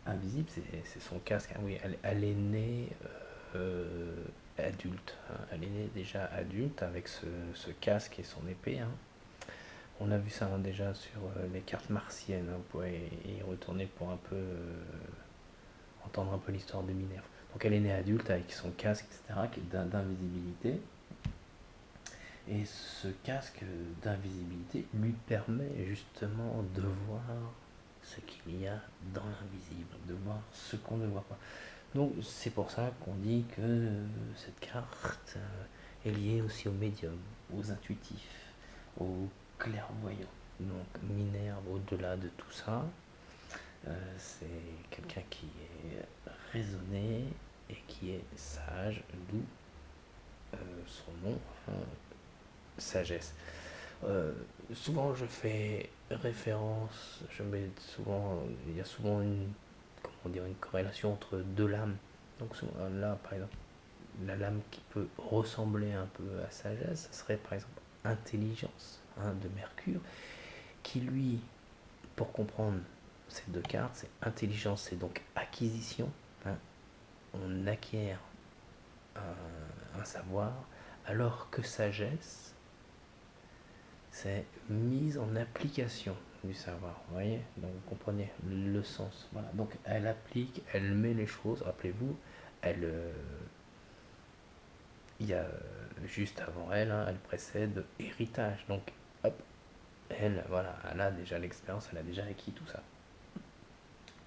invisible, c'est son casque. Oui, elle est née adulte. Elle est née déjà adulte avec ce casque et son épée. On a vu ça déjà sur les cartes martiennes. Vous pouvez y retourner pour un peu entendre un peu l'histoire de Minerve. Donc elle est née adulte avec son casque, etc., qui est d'invisibilité. Et ce casque d'invisibilité lui permet justement de voir ce qu'il y a dans l'invisible, de voir ce qu'on ne voit pas. Donc c'est pour ça qu'on dit que cette carte est liée aussi aux médiums, aux intuitifs, aux clairvoyants. Donc Minerve, au-delà de tout ça, c'est quelqu'un qui est raisonné et qui est sage, d'où son nom, sagesse. Souvent je fais référence, il y a souvent une corrélation entre deux lames. Donc là, par exemple, la lame qui peut ressembler un peu à sagesse, ce serait par exemple intelligence, de Mercure, qui lui, pour comprendre ces deux cartes, c'est intelligence, c'est donc acquisition. On acquiert un savoir, alors que sagesse, c'est mise en application du savoir. Vous voyez, donc vous comprenez le sens. Voilà. Donc elle applique, elle met les choses. Rappelez-vous, il y a juste avant elle, elle précède héritage. Donc hop, elle, voilà, elle a déjà l'expérience, elle a déjà acquis tout ça.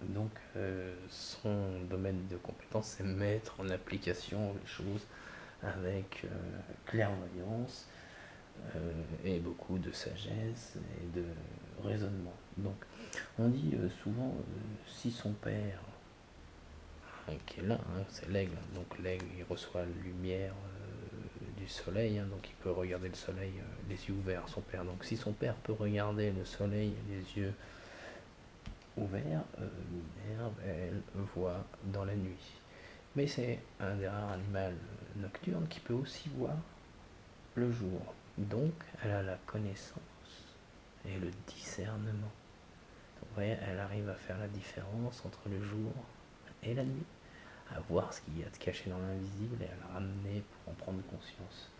Donc son domaine de compétence, c'est mettre en application les choses avec clairvoyance et beaucoup de sagesse et de raisonnement. Donc on dit souvent, si son père, qui est là, c'est l'aigle, donc l'aigle il reçoit la lumière du soleil, donc il peut regarder le soleil les yeux ouverts, son père. Donc si son père peut regarder le soleil les yeux ouverts, Minerve, elle voit dans la nuit. Mais c'est un des rares animaux nocturnes qui peut aussi voir le jour. Donc, elle a la connaissance et le discernement. Donc, vous voyez, elle arrive à faire la différence entre le jour et la nuit, à voir ce qu'il y a de caché dans l'invisible et à la ramener pour en prendre conscience.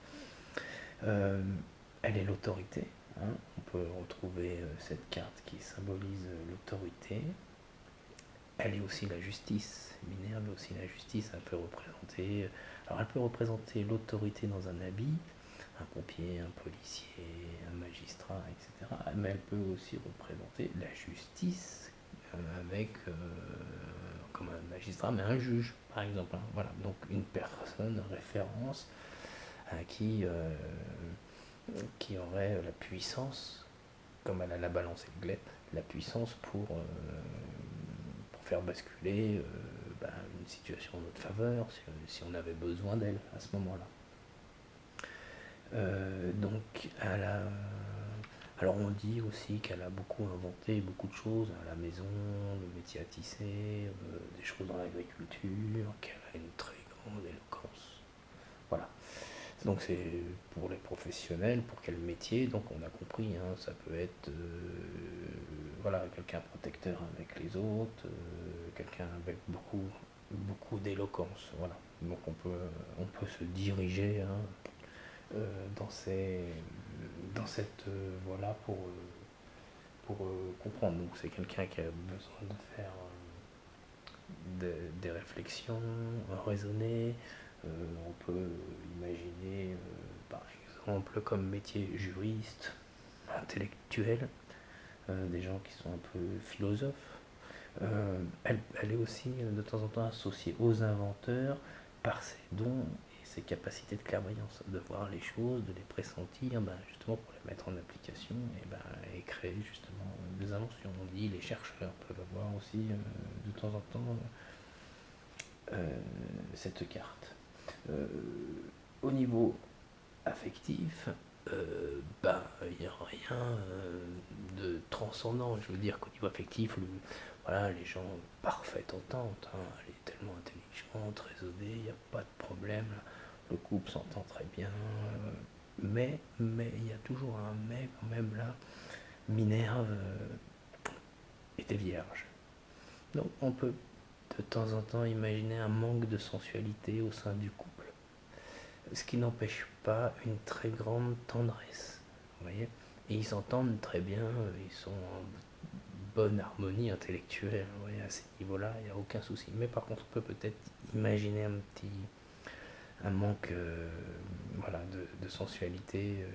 Elle est l'autorité. Hein. On peut retrouver cette carte qui symbolise l'autorité. Elle est aussi la justice. Minerve est aussi la justice. Elle peut représenter, alors elle peut représenter l'autorité dans un habit, un pompier, un policier, un magistrat, etc. Mais elle peut aussi représenter la justice avec, comme un magistrat, mais un juge, par exemple. Hein. Voilà, donc une personne référence qui aurait la puissance, comme elle a la balance et le glaive, la puissance pour faire basculer une situation en notre faveur, si on avait besoin d'elle à ce moment-là. Donc, alors on dit aussi qu'elle a beaucoup inventé beaucoup de choses à la maison, le métier à tisser, des choses dans l'agriculture, qu'elle a une très grande éloquence. Voilà. Donc c'est pour les professionnels, pour quel métier, donc on a compris, hein, ça peut être quelqu'un protecteur avec les autres, quelqu'un avec beaucoup d'éloquence, voilà. Donc on peut se diriger dans cette voie-là pour comprendre. Donc c'est quelqu'un qui a besoin de faire des réflexions raisonnées. On peut imaginer par exemple comme métier juriste, intellectuel, des gens qui sont un peu philosophes. Elle est aussi de temps en temps associée aux inventeurs par ses dons et ses capacités de clairvoyance, de voir les choses, de les pressentir, justement pour les mettre en application et créer justement des inventions. On dit les chercheurs peuvent avoir aussi de temps en temps cette carte. Au niveau affectif, il n'y a rien de transcendant. Je veux dire qu'au niveau affectif, les gens, parfaite entente, hein, elle est tellement intelligente, raisonnée, il n'y a pas de problème, le couple s'entend très bien, mais il y a toujours un mais quand même là. Minerve était vierge. Donc on peut de temps en temps imaginer un manque de sensualité au sein du couple, ce qui n'empêche pas une très grande tendresse, vous voyez, et ils s'entendent très bien, ils sont en bonne harmonie intellectuelle, vous voyez, à ce niveau-là, il n'y a aucun souci. Mais par contre, on peut peut-être imaginer un manque de sensualité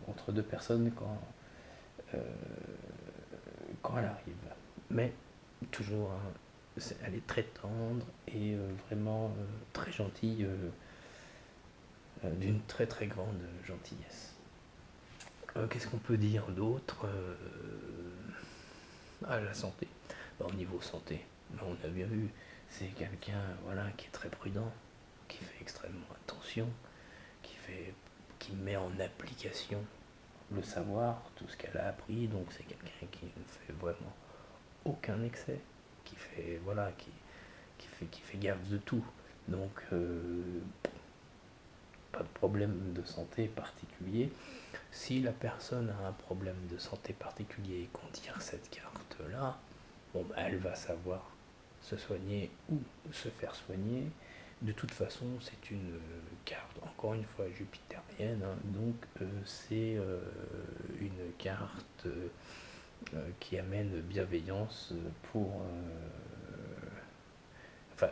entre deux personnes quand elle arrive. Mais toujours, hein, elle est très tendre et vraiment très gentille, d'une très très grande gentillesse. Qu'est-ce qu'on peut dire d'autre à la santé? Au niveau santé, on a bien vu, c'est quelqu'un qui est très prudent, qui fait extrêmement attention, qui met en application le savoir, tout ce qu'elle a appris. Donc c'est quelqu'un qui ne fait vraiment aucun excès, qui fait gaffe de tout. Donc pas de problème de santé particulier. Si la personne a un problème de santé particulier et qu'on tire cette carte là, elle va savoir se soigner ou se faire soigner. De toute façon, c'est une carte, encore une fois, jupitérienne, hein, donc c'est une carte qui amène bienveillance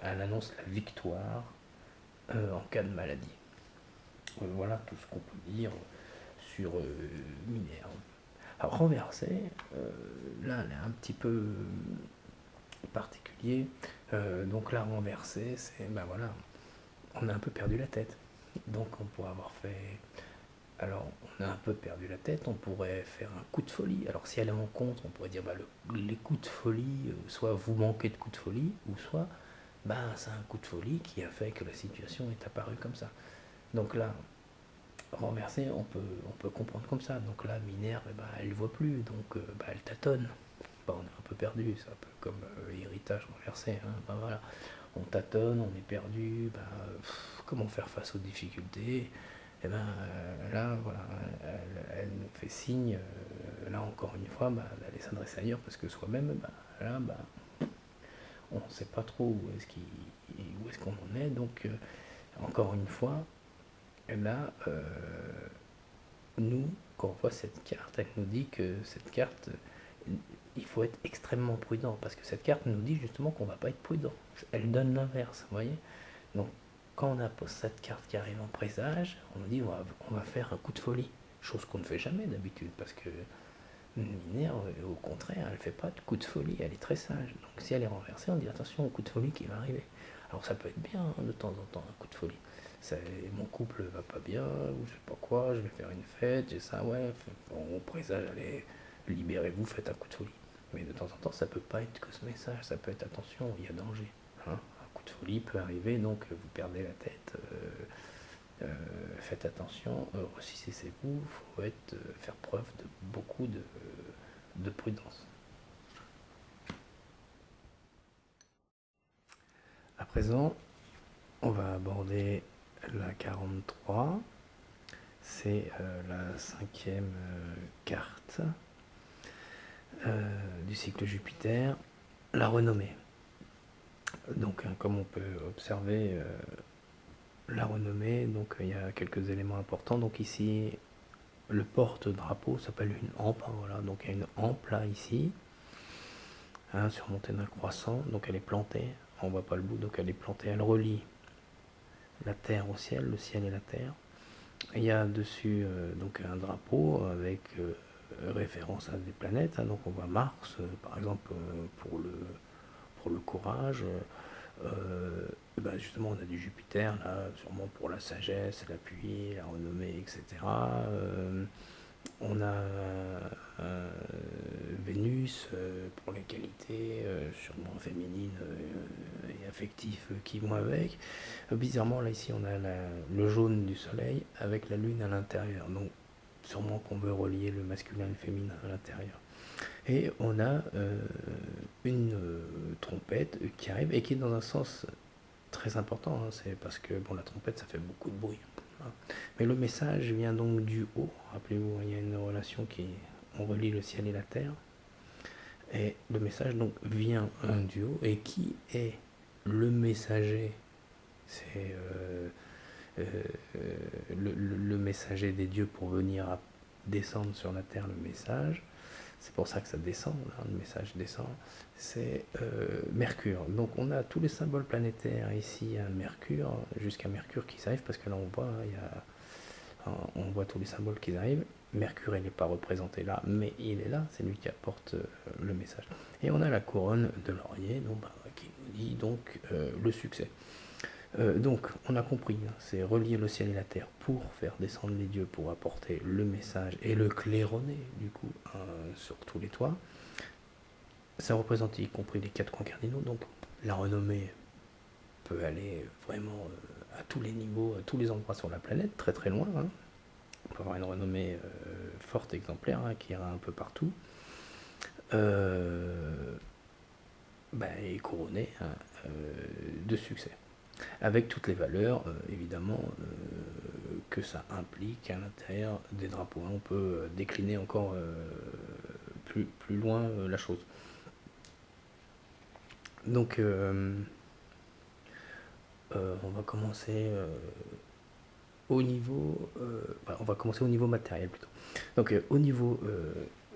elle annonce la victoire en cas de maladie. Voilà tout ce qu'on peut dire sur Minerve. Alors renversé, là elle est un petit peu particulier. Donc là renversé, c'est on a un peu perdu la tête. Donc on pourrait avoir fait. Alors on a un peu perdu la tête, on pourrait faire un coup de folie. Alors si elle est en contre, on pourrait dire les coups de folie, soit vous manquez de coups de folie, ou soit c'est un coup de folie qui a fait que la situation est apparue comme ça. Donc là, renversé, on peut comprendre comme ça. Donc là, Minerve, elle ne voit plus, donc elle tâtonne. On est un peu perdu, c'est un peu comme héritage renversé. Hein. On tâtonne, on est perdu. Comment faire face aux difficultés? Et ben là, voilà, elle nous fait signe, là encore une fois, d'aller s'adresser ailleurs, parce que soi-même, là, on ne sait pas trop où est-ce qu'on en est. Donc, encore une fois, là, nous, quand on voit cette carte, elle nous dit que cette carte, il faut être extrêmement prudent, parce que cette carte nous dit justement qu'on ne va pas être prudent. Elle donne l'inverse, vous voyez. Donc, quand on a cette carte qui arrive en présage, on nous dit on va faire un coup de folie, chose qu'on ne fait jamais d'habitude, parce que Minerve, au contraire, elle ne fait pas de coup de folie, elle est très sage. Donc si elle est renversée, on dit attention au coup de folie qui va arriver. Alors ça peut être bien de temps en temps un coup de folie. Mon couple va pas bien, ou je sais pas quoi, je vais faire une fête, j'ai ça, ouais, on présage, allez, libérez-vous, faites un coup de folie. Mais de temps en temps, ça peut pas être que ce message, ça peut être attention, il y a danger. Hein. Un coup de folie peut arriver, donc vous perdez la tête. Faites attention, ressaisissez-vous, il faut faire preuve de beaucoup de prudence. À présent, on va aborder la 43. C'est la cinquième carte du cycle Jupiter, la renommée. Donc, comme on peut observer, la renommée, donc il y a quelques éléments importants. Donc ici, le porte-drapeau s'appelle une hampe. Hein, voilà. Donc il y a une hampe là, ici, hein, surmontée d'un croissant. Donc elle est plantée. On voit pas le bout, donc elle est plantée. Elle relie la terre au ciel, le ciel et la terre. Il y a dessus donc un drapeau avec référence à des planètes. Hein. Donc on voit Mars, par exemple, pour le courage. Justement, on a du Jupiter, là, sûrement pour la sagesse, l'appui, la renommée, etc. On a Vénus pour les qualités, sûrement féminines et affectives qui vont avec. Bizarrement, là, ici, on a le jaune du soleil avec la lune à l'intérieur. Donc, sûrement qu'on veut relier le masculin et le féminin à l'intérieur. Et on a une trompette qui arrive et qui est dans un sens très important. Hein, c'est parce que bon, la trompette, ça fait beaucoup de bruit. Hein. Mais le message vient donc du haut. Rappelez-vous, il y a une relation on relie le ciel et la terre. Et le message donc vient du haut. Et qui est le messager? C'est le messager des dieux pour venir descendre sur la terre le message. C'est pour ça que ça descend, là, le message descend. C'est Mercure. Donc on a tous les symboles planétaires ici à Mercure, jusqu'à Mercure qui s'arrive, parce que là on voit, on voit tous les symboles qui arrivent. Mercure, il n'est pas représenté là, mais il est là, c'est lui qui apporte le message. Et on a la couronne de laurier, donc, qui nous dit donc le succès. Donc, on a compris, hein, c'est relier le ciel et la terre pour faire descendre les dieux, pour apporter le message et le claironner, du coup, sur tous les toits. Ça représente y compris les 4 coins cardinaux, donc la renommée peut aller vraiment à tous les niveaux, à tous les endroits sur la planète, très très loin. Hein. On peut avoir une renommée forte, exemplaire, hein, qui ira un peu partout. Et couronnée hein, de succès. Avec toutes les valeurs, évidemment, que ça implique à l'intérieur des drapeaux. On peut décliner encore plus loin la chose. Donc, on va commencer au niveau... on va commencer au niveau matériel, plutôt. Donc, au niveau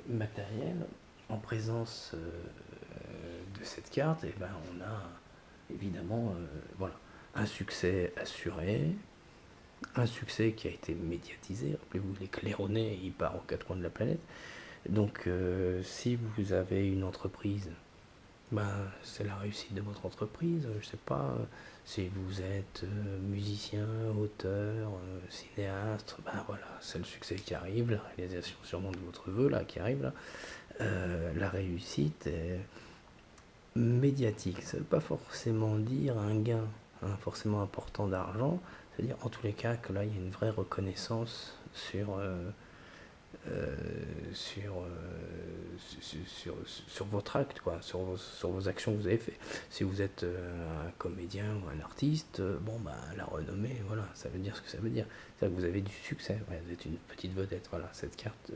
matériel, en présence de cette carte, on a évidemment voilà, un succès assuré, un succès qui a été médiatisé. Rappelez-vous, les claironnés, il part aux 4 coins de la planète. Donc, si vous avez une entreprise, c'est la réussite de votre entreprise. Je sais pas, si vous êtes musicien, auteur, cinéaste, voilà, c'est le succès qui arrive, la réalisation sûrement de votre vœu là qui arrive là. La réussite est médiatique. Ça ne veut pas forcément dire un gain forcément important d'argent. C'est-à-dire en tous les cas que là il y a une vraie reconnaissance sur sur, sur votre acte, quoi, sur vos actions que vous avez fait. Si vous êtes un comédien ou un artiste, bon, bah, la renommée, voilà, ça veut dire ce que ça veut dire. C'est-à-dire que vous avez du succès, ouais, vous êtes une petite vedette, voilà, cette carte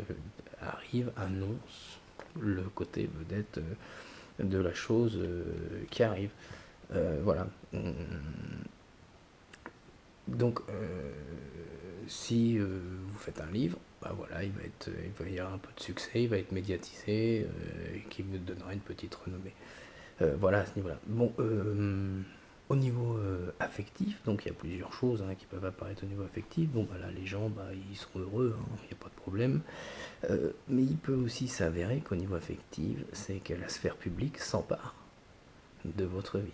arrive, annonce le côté vedette de la chose qui arrive. Voilà. Donc, si vous faites un livre, bah voilà, il va y avoir un peu de succès, il va être médiatisé, et qui vous donnera une petite renommée. Voilà, à ce niveau-là. Bon, au niveau affectif, donc il y a plusieurs choses qui peuvent apparaître au niveau affectif. Bon, bah là, les gens, bah, ils sont heureux, il n'y a pas de problème. Mais il peut aussi s'avérer qu'au niveau affectif, c'est que la sphère publique s'empare de votre vie.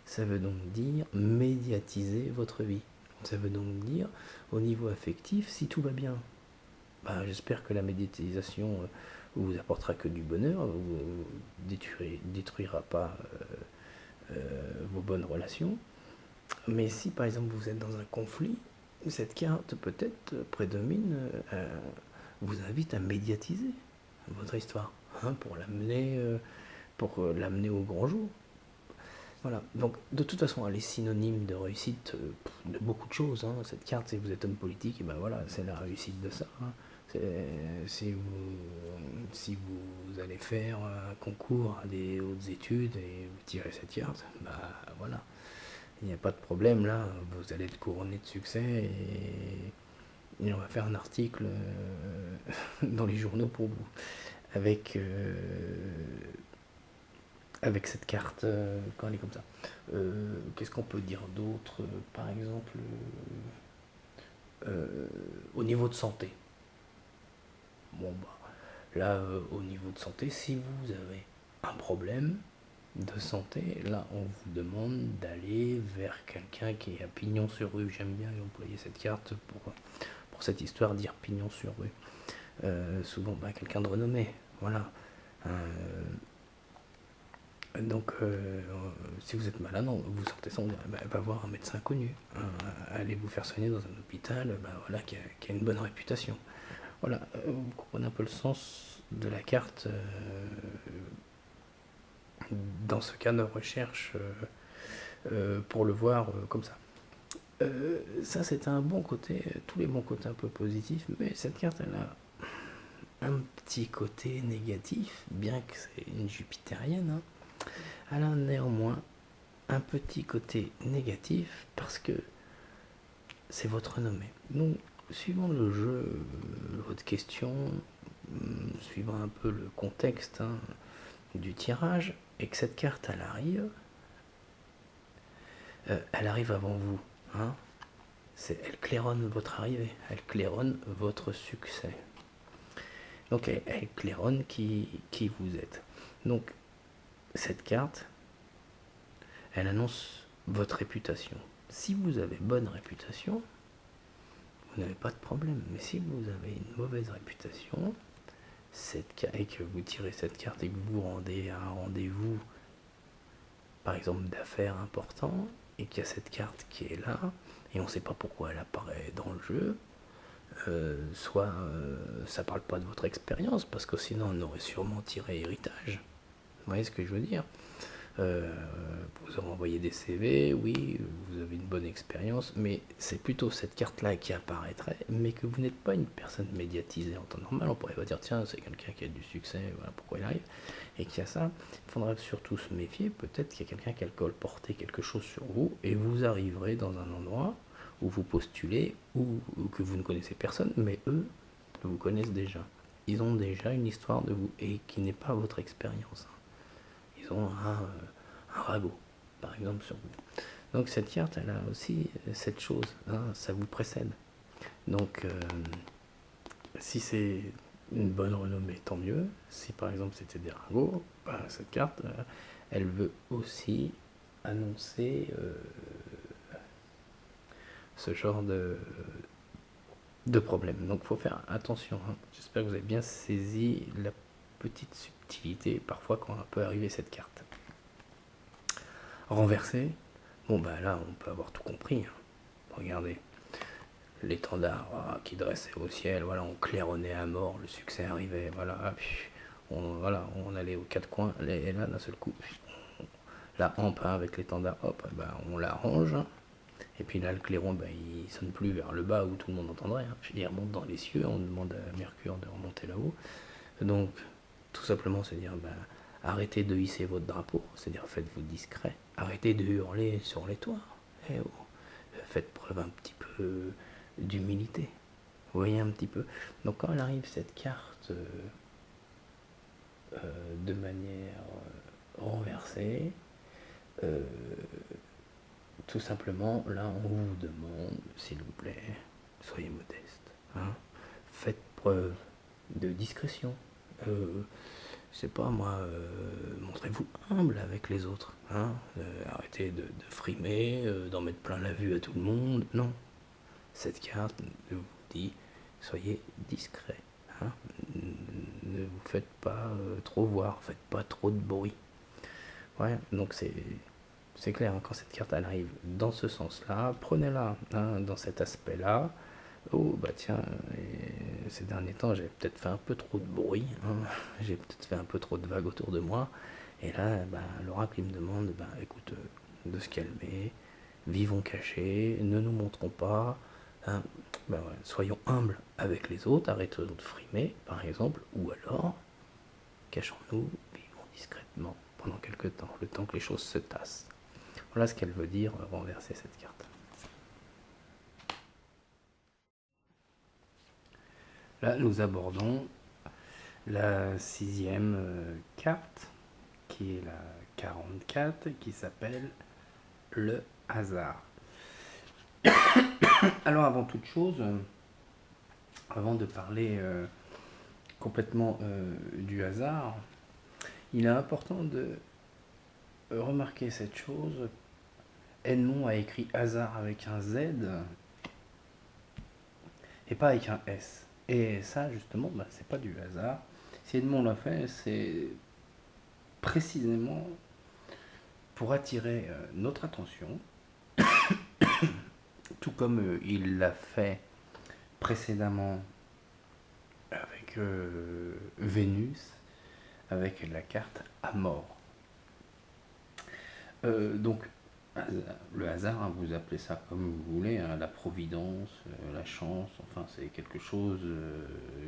Ça veut donc dire médiatiser votre vie. Ça veut donc dire, au niveau affectif, si tout va bien, bah, j'espère que la médiatisation vous apportera que du bonheur, vous détruira pas vos bonnes relations. Mais si par exemple vous êtes dans un conflit, cette carte peut-être prédomine, vous invite à médiatiser votre histoire, pour l'amener au grand jour. Voilà, donc de toute façon, elle est synonyme de réussite de beaucoup de choses. Cette carte, si vous êtes homme politique, et ben voilà, c'est la réussite de ça. Si vous allez faire un concours à des hautes études et vous tirez cette carte, bah voilà, il n'y a pas de problème là, vous allez être couronné de succès et on va faire un article dans les journaux pour vous avec avec cette carte quand elle est comme ça. Qu'est-ce qu'on peut dire d'autre? Par exemple, au niveau de santé. Bon, bah, là, au niveau de santé, si vous avez un problème de santé, là, on vous demande d'aller vers quelqu'un qui est à pignon sur rue. J'aime bien employer cette carte pour cette histoire, dire pignon sur rue. Souvent, bah, quelqu'un de renommé. Voilà. Donc, si vous êtes malade, vous sortez sans dire, bah, va voir un médecin connu, allez vous faire soigner dans un hôpital bah, voilà, qui a une bonne réputation. Voilà, vous comprenez un peu le sens de la carte dans ce cas de recherche pour le voir comme ça. Ça, c'est un bon côté, tous les bons côtés un peu positifs, mais cette carte, elle a un petit côté négatif, bien que c'est une jupitérienne. Elle a néanmoins un petit côté négatif parce que c'est votre renommée. Donc, suivant le jeu, votre question, suivant un peu le contexte du tirage, et que cette carte elle arrive avant vous. Elle claironne votre arrivée, elle claironne votre succès. Donc elle claironne qui vous êtes. Donc cette carte, elle annonce votre réputation. Si vous avez bonne réputation, vous n'avez pas de problème. Mais si vous avez une mauvaise réputation, et que vous tirez cette carte et que vous vous rendez à un rendez-vous, par exemple d'affaires important, et qu'il y a cette carte qui est là, et on ne sait pas pourquoi elle apparaît dans le jeu, soit ça parle pas de votre expérience, parce que sinon on aurait sûrement tiré héritage. Vous voyez ce que je veux dire? Vous aurez envoyé des CV, oui, vous avez une bonne expérience, mais c'est plutôt cette carte-là qui apparaîtrait, mais que vous n'êtes pas une personne médiatisée en temps normal. On pourrait pas dire, tiens, c'est quelqu'un qui a du succès, voilà pourquoi il arrive, et qui a ça. Il faudra surtout se méfier, peut-être qu'il y a quelqu'un qui a colporté quelque chose sur vous, et vous arriverez dans un endroit où vous postulez, ou que vous ne connaissez personne, mais eux vous connaissent déjà. Ils ont déjà une histoire de vous, et qui n'est pas votre expérience. Ils ont un ragot, par exemple, sur vous. Donc cette carte, elle a aussi cette chose, ça vous précède. Donc si c'est une bonne renommée, tant mieux. Si par exemple c'était des ragots, bah, cette carte, elle veut aussi annoncer ce genre de problème. Donc il faut faire attention. J'espère que vous avez bien saisi la petite subtilité parfois quand peut arriver cette carte. Renversée, bon bah là on peut avoir tout compris. Regardez, l'étendard qui dressait au ciel, voilà, on claironnait à mort, le succès arrivait, voilà, puis on allait aux quatre coins, et là, d'un seul coup, la hampe avec l'étendard, hop, on la range, et puis là, le clairon, il sonne plus vers le bas où tout le monde entendrait, puis il remonte dans les cieux, on demande à Mercure de remonter là-haut. Donc, tout simplement, c'est dire, arrêtez de hisser votre drapeau, c'est-à-dire faites-vous discret, arrêtez de hurler sur les toits, eh oh, faites preuve un petit peu d'humilité. Vous voyez un petit peu. Donc quand elle arrive cette carte de manière renversée, tout simplement, là on vous demande, s'il vous plaît, soyez modeste. Hein, faites preuve de discrétion. C'est pas moi, montrez-vous humble avec les autres. Hein, arrêtez de frimer, d'en mettre plein la vue à tout le monde. Non. Cette carte vous dit, soyez discret. Hein, ne vous faites pas trop voir, faites pas trop de bruit. Ouais, donc c'est clair, hein, quand cette carte elle arrive dans ce sens-là, prenez-la hein, dans cet aspect-là. Oh bah tiens, ces derniers temps j'ai peut-être fait un peu trop de bruit, hein, j'ai peut-être fait un peu trop de vagues autour de moi, et là l'oracle il me demande, écoute, de se calmer, vivons cachés, ne nous montrons pas, hein, soyons humbles avec les autres, arrêtons de frimer par exemple, ou alors cachons-nous, vivons discrètement pendant quelque temps, le temps que les choses se tassent. Voilà ce qu'elle veut dire renverser cette carte. Là, nous abordons la 6e carte, qui est la 44, qui s'appelle le hasard. Alors, avant toute chose, avant de parler complètement du hasard, il est important de remarquer cette chose. Edmond a écrit hasard avec un Z et pas avec un S. Et ça, justement, c'est pas du hasard. Si Edmond l'a fait, c'est précisément pour attirer notre attention, tout comme il l'a fait précédemment avec Vénus, avec la carte Amor. Donc, le hasard, hein, vous appelez ça comme vous voulez, hein, la providence, la chance, enfin c'est quelque chose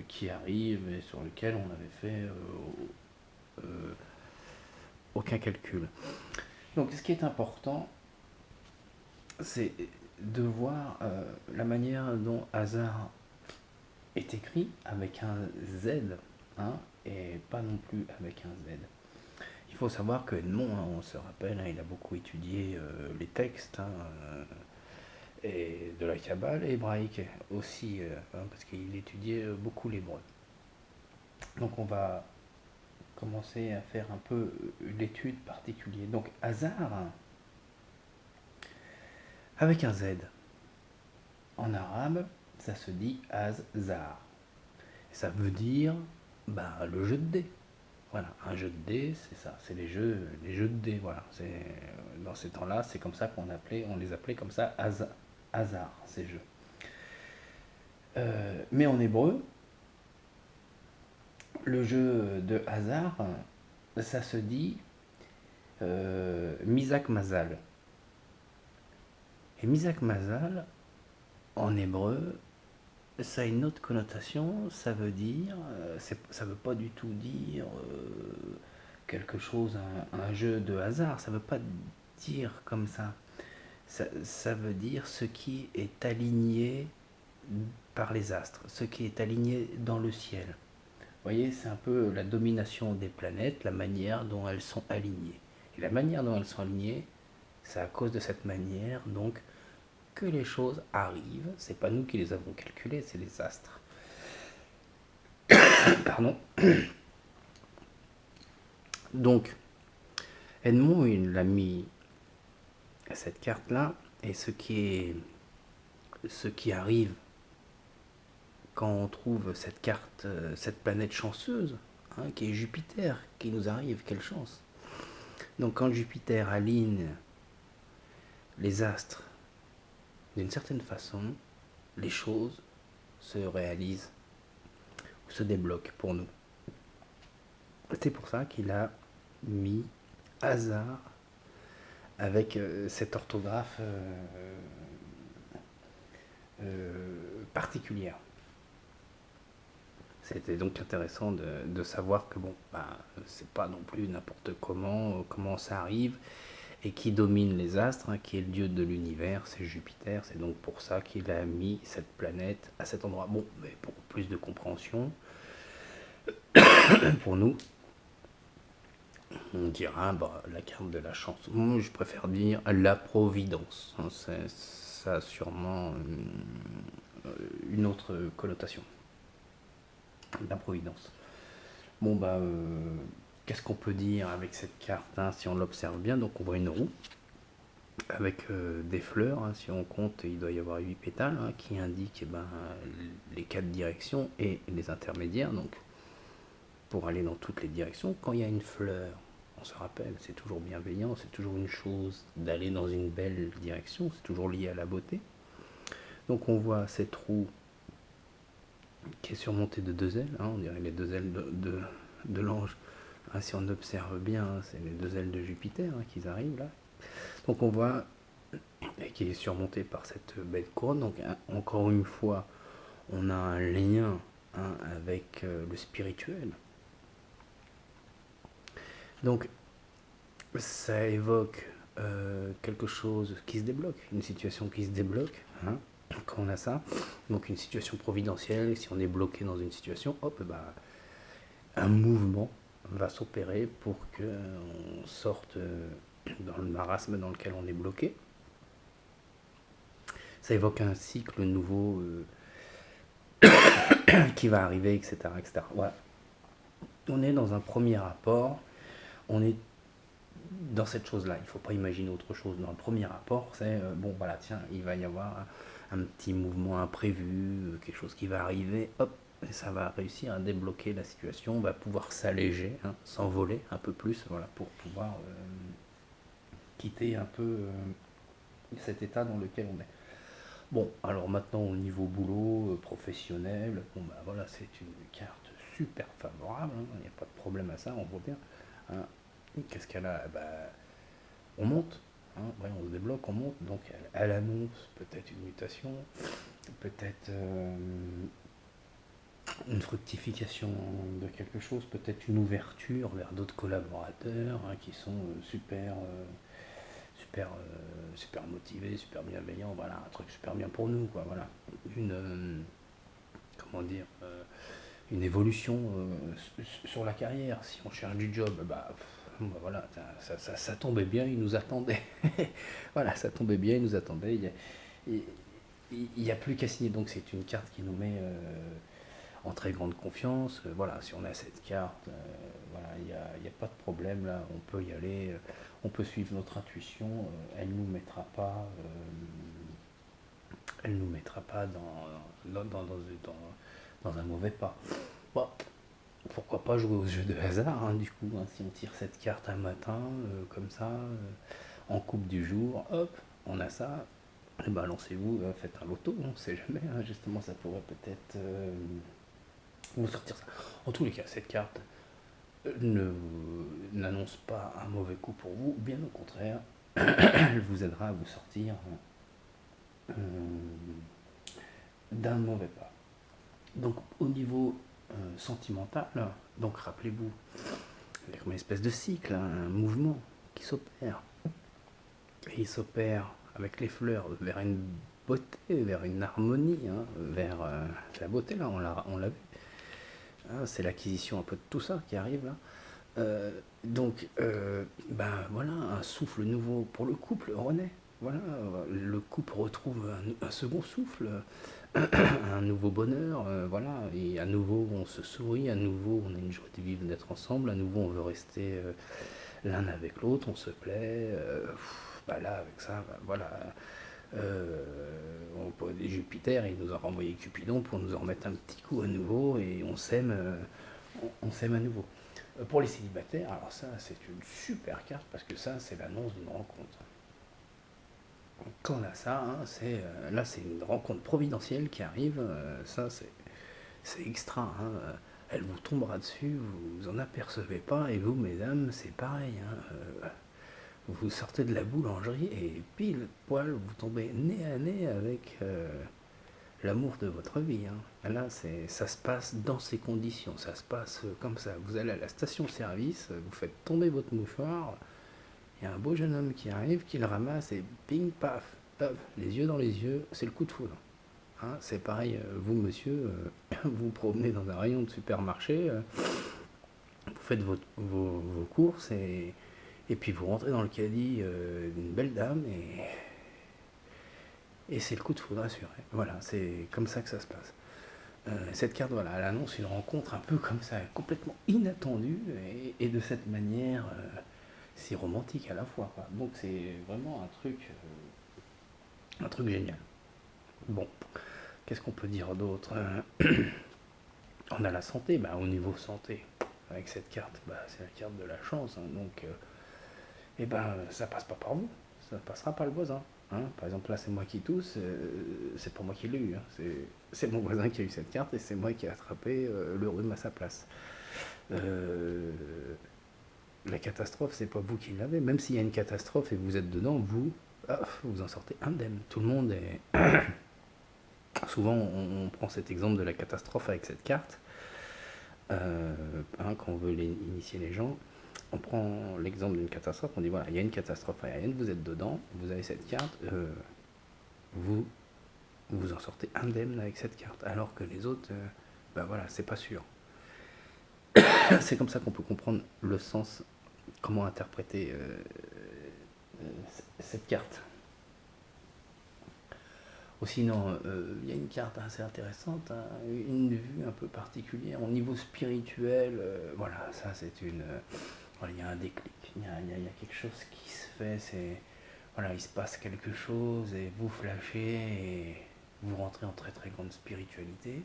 qui arrive et sur lequel on avait fait aucun calcul. Donc ce qui est important, c'est de voir la manière dont hasard est écrit avec un Z, hein, et pas non plus avec un Z. Il faut savoir que Edmond, hein, on se rappelle, hein, il a beaucoup étudié les textes et de la Kabbale hébraïque aussi, parce qu'il étudiait beaucoup l'hébreu. Donc on va commencer à faire un peu l'étude particulière. Donc hasard, avec un Z. En arabe, ça se dit az-zar. Ça veut dire le jeu de dés. Voilà, un jeu de dés, c'est ça, c'est les jeux de dés, voilà. Dans ces temps-là, c'est comme ça on les appelait comme ça, hasard, ces jeux. Mais en hébreu, le jeu de hasard, ça se dit Mizak Mazal. Et Mizak Mazal, en hébreu, ça a une autre connotation, ça veut dire, ça veut pas du tout dire quelque chose, un jeu de hasard, ça veut pas dire comme ça. Ça veut dire ce qui est aligné par les astres, ce qui est aligné dans le ciel. Vous voyez, c'est un peu la domination des planètes, la manière dont elles sont alignées. Et la manière dont elles sont alignées, c'est à cause de cette manière, donc, que les choses arrivent. C'est pas nous qui les avons calculées, c'est les astres. Pardon. Donc, Edmond, il l'a mis à cette carte-là, et ce qui arrive quand on trouve cette carte, cette planète chanceuse, hein, qui est Jupiter, qui nous arrive, quelle chance. Donc quand Jupiter aligne les astres d'une certaine façon, les choses se réalisent ou se débloquent pour nous. C'est pour ça qu'il a mis hasard avec cette orthographe particulière. C'était donc intéressant de savoir que bon, c'est pas non plus n'importe comment ça arrive, et qui domine les astres, hein, qui est le dieu de l'univers, c'est Jupiter. C'est donc pour ça qu'il a mis cette planète à cet endroit. Bon, mais pour plus de compréhension, pour nous, on dira la carte de la chance. Moi, je préfère dire la providence. Hein, ça a sûrement une autre connotation. La providence. Bon, qu'est-ce qu'on peut dire avec cette carte, hein, si on l'observe bien? Donc on voit une roue avec des fleurs, hein, si on compte il doit y avoir 8 pétales, hein, qui indiquent les 4 directions et les intermédiaires, donc pour aller dans toutes les directions. Quand il y a une fleur, on se rappelle, c'est toujours bienveillant, c'est toujours une chose d'aller dans une belle direction, c'est toujours lié à la beauté. Donc on voit cette roue qui est surmontée de 2 ailes, hein, on dirait les 2 ailes de l'ange. Ah, si on observe bien, hein, c'est les 2 ailes de Jupiter, hein, qui arrivent là. Donc on voit, et qui est surmonté par cette belle couronne. Donc encore une fois, on a un lien, hein, avec le spirituel. Donc ça évoque quelque chose qui se débloque, une situation qui se débloque, hein, quand on a ça. Donc une situation providentielle, si on est bloqué dans une situation, hop, un mouvement va s'opérer pour qu'on sorte dans le marasme dans lequel on est bloqué. Ça évoque un cycle nouveau qui va arriver, etc., etc. Voilà. On est dans un premier rapport, on est dans cette chose-là. Il ne faut pas imaginer autre chose. Dans le premier rapport, c'est tiens, il va y avoir un petit mouvement imprévu, quelque chose qui va arriver, hop, et ça va réussir à débloquer la situation, on va pouvoir s'alléger, hein, s'envoler un peu plus, voilà, pour pouvoir quitter un peu cet état dans lequel on est. Bon, alors maintenant au niveau boulot, professionnel, c'est une carte super favorable, hein, il n'y a pas de problème à ça, on voit bien. Hein. Qu'est-ce qu'elle a? On monte, hein, on se débloque, on monte, donc elle annonce peut-être une mutation, peut-être une fructification de quelque chose, peut-être une ouverture vers d'autres collaborateurs, hein, qui sont super motivés, super bienveillants, voilà, un truc super bien pour nous, quoi, voilà. Une évolution sur la carrière. Si on cherche du job, ça tombait bien, ils nous attendaient. Voilà, ça tombait bien, ils nous attendaient. Il n'y a plus qu'à signer. Donc c'est une carte qui nous met en très grande confiance. Voilà, si on a cette carte, il n'y a pas de problème là, on peut y aller, on peut suivre notre intuition, elle nous mettra pas dans un mauvais pas. Bon, pourquoi pas jouer au jeu de hasard, hein, du coup, hein, si on tire cette carte un matin, comme ça, en coupe du jour, hop, on a ça, et lancez-vous, faites un loto, on ne sait jamais, hein, justement, ça pourrait peut-être vous sortir ça. En tous les cas, cette carte n'annonce pas un mauvais coup pour vous, bien au contraire, elle vous aidera à vous sortir d'un mauvais pas. Donc au niveau sentimental, donc rappelez-vous, il y a comme une espèce de cycle, hein, un mouvement qui s'opère. Et il s'opère avec les fleurs vers une beauté, vers une harmonie, hein, vers la beauté, là, on l'a vu. Hein, c'est l'acquisition un peu de tout ça qui arrive là. Voilà, un souffle nouveau pour le couple renaît. Voilà, le couple retrouve un second souffle, un nouveau bonheur, voilà, et à nouveau on se sourit, à nouveau on a une joie de vivre, d'être ensemble, à nouveau on veut rester l'un avec l'autre, on se plaît, là avec ça, voilà, Jupiter il nous a renvoyé Cupidon pour nous en remettre un petit coup à nouveau, et on s'aime à nouveau. Pour les célibataires, alors ça c'est une super carte, parce que ça c'est l'annonce d'une rencontre.
Quand on a ça, hein, là c'est une rencontre providentielle qui arrive, ça c'est extra, hein, elle vous tombera dessus, vous en apercevez pas, et vous mesdames c'est pareil, hein, vous sortez de la boulangerie et pile poil vous tombez nez à nez avec l'amour de votre vie, hein. Là ça se passe dans ces conditions, ça se passe comme ça, vous allez à la station-service, vous faites tomber votre mouchoir, il y a un beau jeune homme qui arrive, qui le ramasse et ping, paf, paf, les yeux dans les yeux, c'est le coup de foudre. Hein, c'est pareil, vous monsieur, vous promenez dans un rayon de supermarché, vous faites vos courses et puis vous rentrez dans le caddie d'une belle dame et c'est le coup de foudre assuré. Voilà, c'est comme ça que ça se passe. Cette carte, voilà, elle annonce une rencontre un peu comme ça, complètement inattendue et de cette manière si romantique à la fois, quoi. Donc c'est vraiment un truc génial. Bon, qu'est-ce qu'on peut dire d'autre? On a la santé, bah, au niveau santé, avec cette carte, bah, c'est la carte de la chance, hein, donc et ben ça passe pas par vous, ça passera par le voisin. Hein. Par exemple, là c'est moi qui tousse, c'est pas moi qui l'ai eu, hein. C'est mon voisin qui a eu cette carte et c'est moi qui ai attrapé le rhume à sa place. Euh, la catastrophe, c'est pas vous qui l'avez, même s'il y a une catastrophe et vous êtes dedans, vous en sortez indemne. Tout le monde est. Souvent, on prend cet exemple de la catastrophe avec cette carte. Quand on veut initier les gens, on prend l'exemple d'une catastrophe, on dit voilà, il y a une catastrophe aérienne, vous êtes dedans, vous avez cette carte, vous vous en sortez indemne avec cette carte, alors que les autres, ben voilà, c'est pas sûr. C'est comme ça qu'on peut comprendre le sens, comment interpréter cette carte. Ou sinon, il y a une carte assez intéressante, hein, une vue un peu particulière au niveau spirituel. Voilà, ça c'est une. Voilà, il y a un déclic, il y a quelque chose qui se fait. Voilà, il se passe quelque chose et vous flashez et vous rentrez en très très grande spiritualité.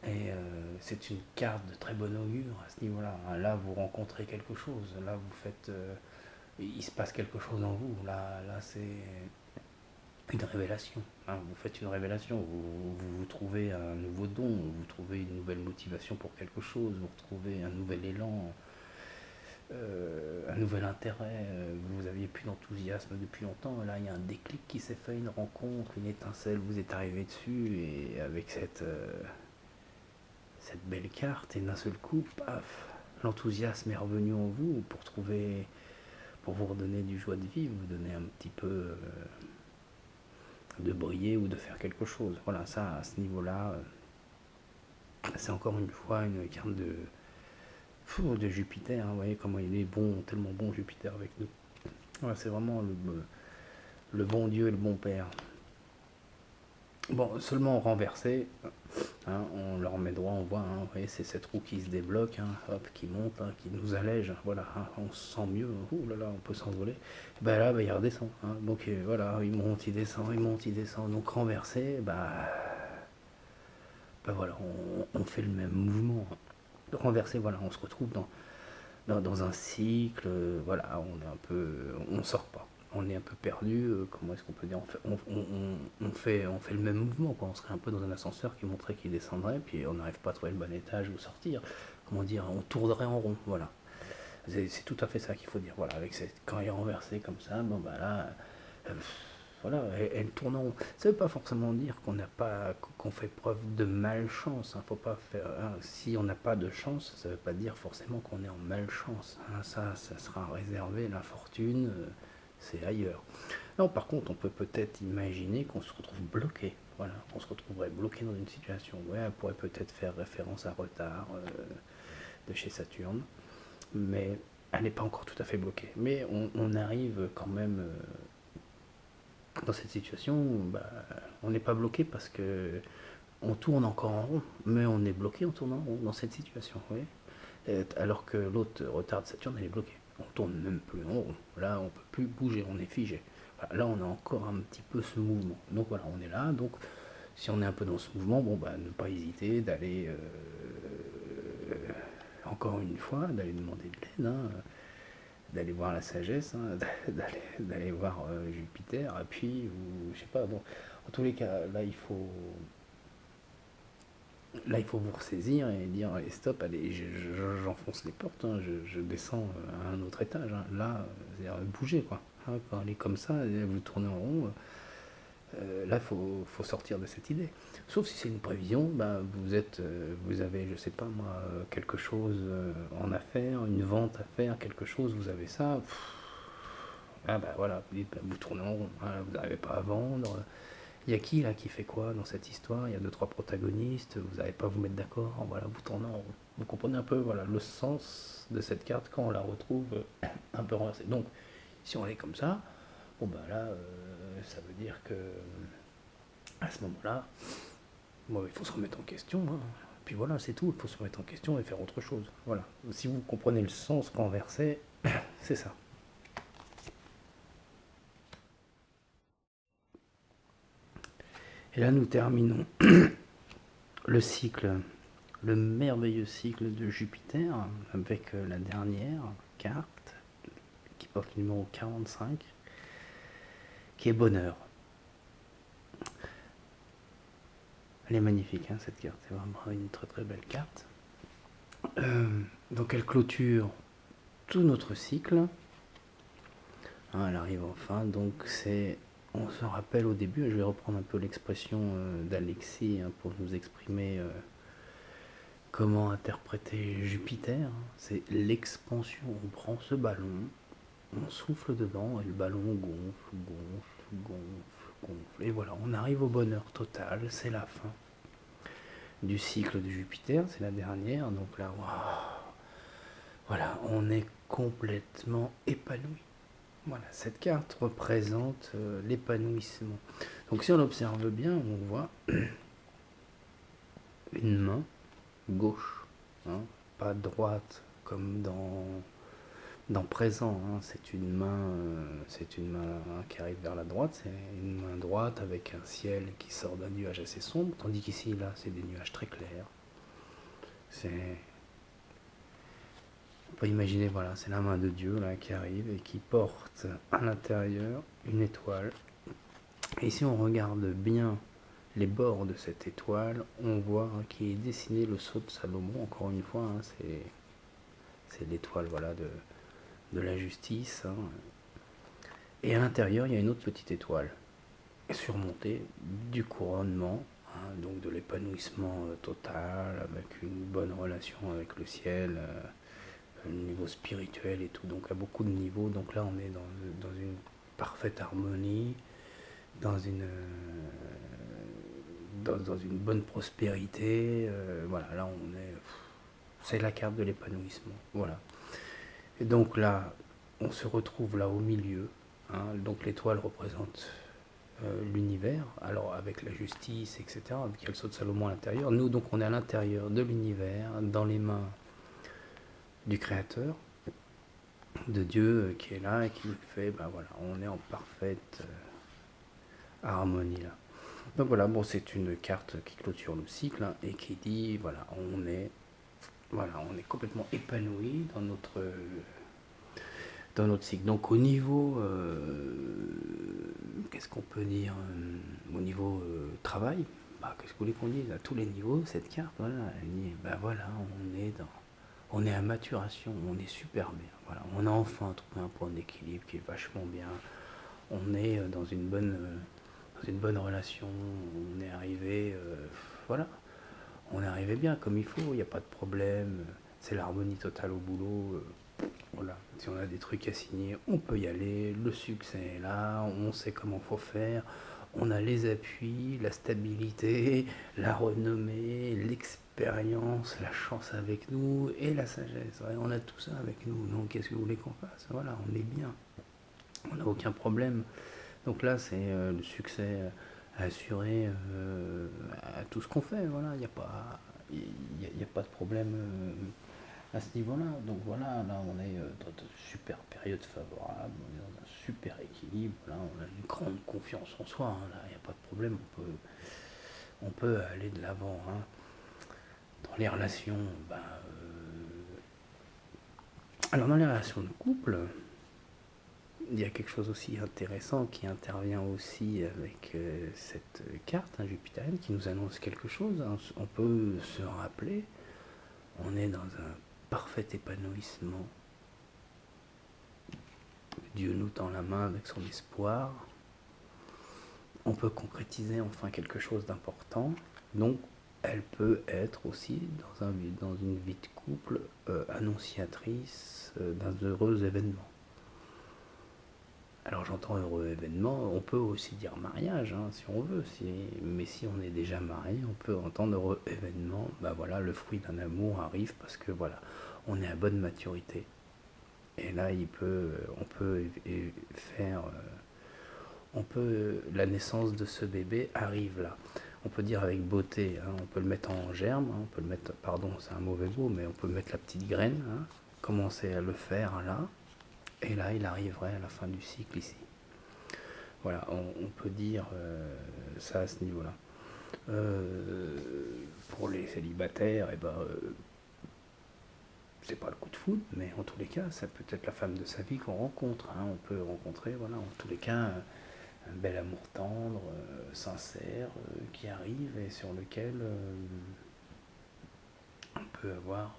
Et c'est une carte de très bon augure à ce niveau-là. Là, vous rencontrez quelque chose. Là, vous faites. Il se passe quelque chose en vous. Là c'est une révélation. Hein, vous faites une révélation, vous trouvez un nouveau don, vous trouvez une nouvelle motivation pour quelque chose, vous retrouvez un nouvel élan, un nouvel intérêt, vous aviez plus d'enthousiasme depuis longtemps, là il y a un déclic qui s'est fait, une rencontre, une étincelle, vous êtes arrivé dessus et avec cette belle carte et d'un seul coup, paf, l'enthousiasme est revenu en vous pour vous redonner du joie de vivre, vous donner un petit peu de briller ou de faire quelque chose. Voilà, ça, à ce niveau-là, c'est encore une fois une carte de Jupiter. Hein, vous voyez comment il est bon, tellement bon Jupiter avec nous. Voilà, c'est vraiment le bon Dieu et le bon Père. Bon, seulement renversé, hein, on leur met droit, on voit, hein, vous voyez, c'est cette roue qui se débloque, hein, hop, qui monte, hein, qui nous allège, voilà, hein, on se sent mieux, ouh là là, on peut s'envoler. Ben là, il redescend, hein, donc voilà, il monte, il descend, il monte, il descend, donc renversé, voilà, on fait le même mouvement. Renversé, voilà, on se retrouve dans un cycle, voilà, on sort pas. On est un peu perdu, comment est-ce qu'on peut dire, on fait le même mouvement, quoi. On serait un peu dans un ascenseur qui montrait qu'il descendrait, puis on n'arrive pas à trouver le bon étage ou sortir. Comment dire, on tournerait en rond, voilà. C'est tout à fait ça qu'il faut dire, voilà, quand il est renversé comme ça, bon bah là, euh, voilà, elle tourne en rond. Ça veut pas forcément dire qu'on fait preuve de malchance, hein, faut pas faire, hein, si on n'a pas de chance, ça veut pas dire forcément qu'on est en malchance, hein, ça sera réservé, la fortune, c'est ailleurs. Non, par contre, on peut peut-être imaginer qu'on se retrouve bloqué. Voilà, on se retrouverait bloqué dans une situation. Ouais, elle pourrait peut-être faire référence à retard de chez Saturne, mais elle n'est pas encore tout à fait bloquée. Mais on arrive quand même dans cette situation. On n'est pas bloqué parce que on tourne encore en rond, mais on est bloqué en tournant en rond dans cette situation. Vous voyez, alors que l'autre retard de Saturne, elle est bloquée. On tourne même plus en rond. Là, on peut plus bouger, on est figé. Voilà, là, on a encore un petit peu ce mouvement. Donc voilà, on est là. Donc, si on est un peu dans ce mouvement, ne pas hésiter d'aller encore une fois, d'aller demander de l'aide. Hein, d'aller voir la sagesse, hein, d'aller voir Jupiter, et puis, ou je sais pas, donc, en tous les cas, là, il faut vous ressaisir et dire, allez, stop, allez, j'enfonce les portes, hein, je descends à un autre étage, hein. Là, c'est-à-dire, bougez, quoi. Hein, quand elle est comme ça, vous tournez en rond, là, faut sortir de cette idée. Sauf si c'est une prévision, bah, vous avez, je sais pas moi, quelque chose en affaires, une vente à faire, quelque chose, vous avez ça. Ah bah voilà, vous dites, bah, vous tournez en rond, hein, vous n'arrivez pas à vendre. Il y a qui là qui fait quoi dans cette histoire? Il y a deux, trois protagonistes, vous n'allez pas vous mettre d'accord, voilà, vous tournez en rond. Vous comprenez un peu voilà, le sens de cette carte quand on la retrouve un peu renversée. Donc, si on est comme ça, bon bah là, ça veut dire que à ce moment-là, bon, il faut se remettre en question, hein. Puis voilà, c'est tout, il faut se remettre en question et faire autre chose. Voilà. Si vous comprenez le sens renversé, c'est ça. Et là, nous terminons le cycle, le merveilleux cycle de Jupiter, avec la dernière carte, qui porte le numéro 45, qui est bonheur. Elle est magnifique, hein, cette carte, c'est vraiment une très très belle carte. Donc elle clôture tout notre cycle. Hein, elle arrive enfin, donc on se rappelle au début, je vais reprendre un peu l'expression d'Alexis hein, pour nous exprimer comment interpréter Jupiter. C'est l'expansion, on prend ce ballon, on souffle dedans et le ballon gonfle, gonfle, gonfle, gonfle. Et voilà, on arrive au bonheur total, c'est la fin du cycle de Jupiter, c'est la dernière, donc là, waouh, voilà, on est complètement épanoui. Voilà, cette carte représente l'épanouissement. Donc si on observe bien, on voit une main gauche, hein, pas droite comme dans présent. Hein, c'est une main hein, qui arrive vers la droite, c'est une main droite avec un ciel qui sort d'un nuage assez sombre, tandis qu'ici là c'est des nuages très clairs. On peut imaginer, voilà, c'est la main de Dieu là qui arrive et qui porte à l'intérieur une étoile. Et si on regarde bien les bords de cette étoile, on voit hein, qu'il est dessiné le sceau de Salomon. Encore une fois, hein, c'est l'étoile voilà, de la justice. Hein. Et à l'intérieur, il y a une autre petite étoile surmontée du couronnement, hein, donc de l'épanouissement total, avec une bonne relation avec le ciel. Le niveau spirituel et tout, donc à beaucoup de niveaux. Donc là, on est dans une parfaite harmonie, dans une, dans une bonne prospérité. Voilà, là, c'est la carte de l'épanouissement. Voilà. Et donc là, on se retrouve là au milieu. Hein, donc l'étoile représente l'univers, alors avec la justice, etc., avec le sceau de Salomon à l'intérieur. Nous, donc, on est à l'intérieur de l'univers, dans les mains du Créateur, de Dieu qui est là et qui nous fait, ben voilà, on est en parfaite harmonie là. Donc voilà, bon, c'est une carte qui clôture le cycle hein, et qui dit, voilà, on est complètement épanoui dans notre cycle. Donc au niveau, qu'est-ce qu'on peut dire, au niveau travail, bah, qu'est-ce que vous voulez qu'on dise à tous les niveaux, cette carte, voilà, elle dit, ben voilà, on est à maturation, on est super bien. Voilà, on a enfin trouvé un point d'équilibre qui est vachement bien. On est dans une bonne relation. On est arrivé, voilà, on est arrivé bien comme il faut. Il n'y a pas de problème. C'est l'harmonie totale au boulot. Voilà, si on a des trucs à signer, on peut y aller. Le succès est là. On sait comment faut faire. On a les appuis, la stabilité, la renommée, l'expérience, la chance avec nous et la sagesse. Ouais, on a tout ça avec nous. Donc, qu'est-ce que vous voulez qu'on fasse? Voilà, on est bien. On n'a aucun problème. Donc là, c'est le succès assuré à tout ce qu'on fait. Voilà, il n'y a pas, a pas de problème à ce niveau-là. Donc voilà, là, on est dans de super périodes favorables, on est dans un super équilibre. Là, on a une grande confiance en soi. Hein, là, il n'y a pas de problème. On peut aller de l'avant. Hein. Dans les relations, Alors dans les relations de couple, il y a quelque chose aussi intéressant qui intervient aussi avec cette carte jupitérienne qui nous annonce quelque chose. On peut se rappeler, on est dans un parfait épanouissement. Dieu nous tend la main avec son espoir. On peut concrétiser enfin quelque chose d'important. Donc elle peut être aussi dans une vie de couple annonciatrice d'un heureux événement. Alors j'entends heureux événement, on peut aussi dire mariage, si on veut, mais si on est déjà marié, on peut entendre heureux événement, bah voilà, le fruit d'un amour arrive parce que voilà, on est à bonne maturité. Et là, la naissance de ce bébé arrive là. On peut dire avec beauté, on peut le mettre en germe, on peut le mettre, pardon, c'est un mauvais mot, mais on peut mettre la petite graine, commencer à le faire là. Et là, il arriverait à la fin du cycle ici. Voilà, on peut dire ça à ce niveau-là. Pour les célibataires, c'est pas le coup de foudre, mais en tous les cas, ça peut être la femme de sa vie qu'on rencontre. On peut rencontrer, voilà, en tous les cas, un bel amour tendre, sincère, qui arrive et sur lequel on peut avoir...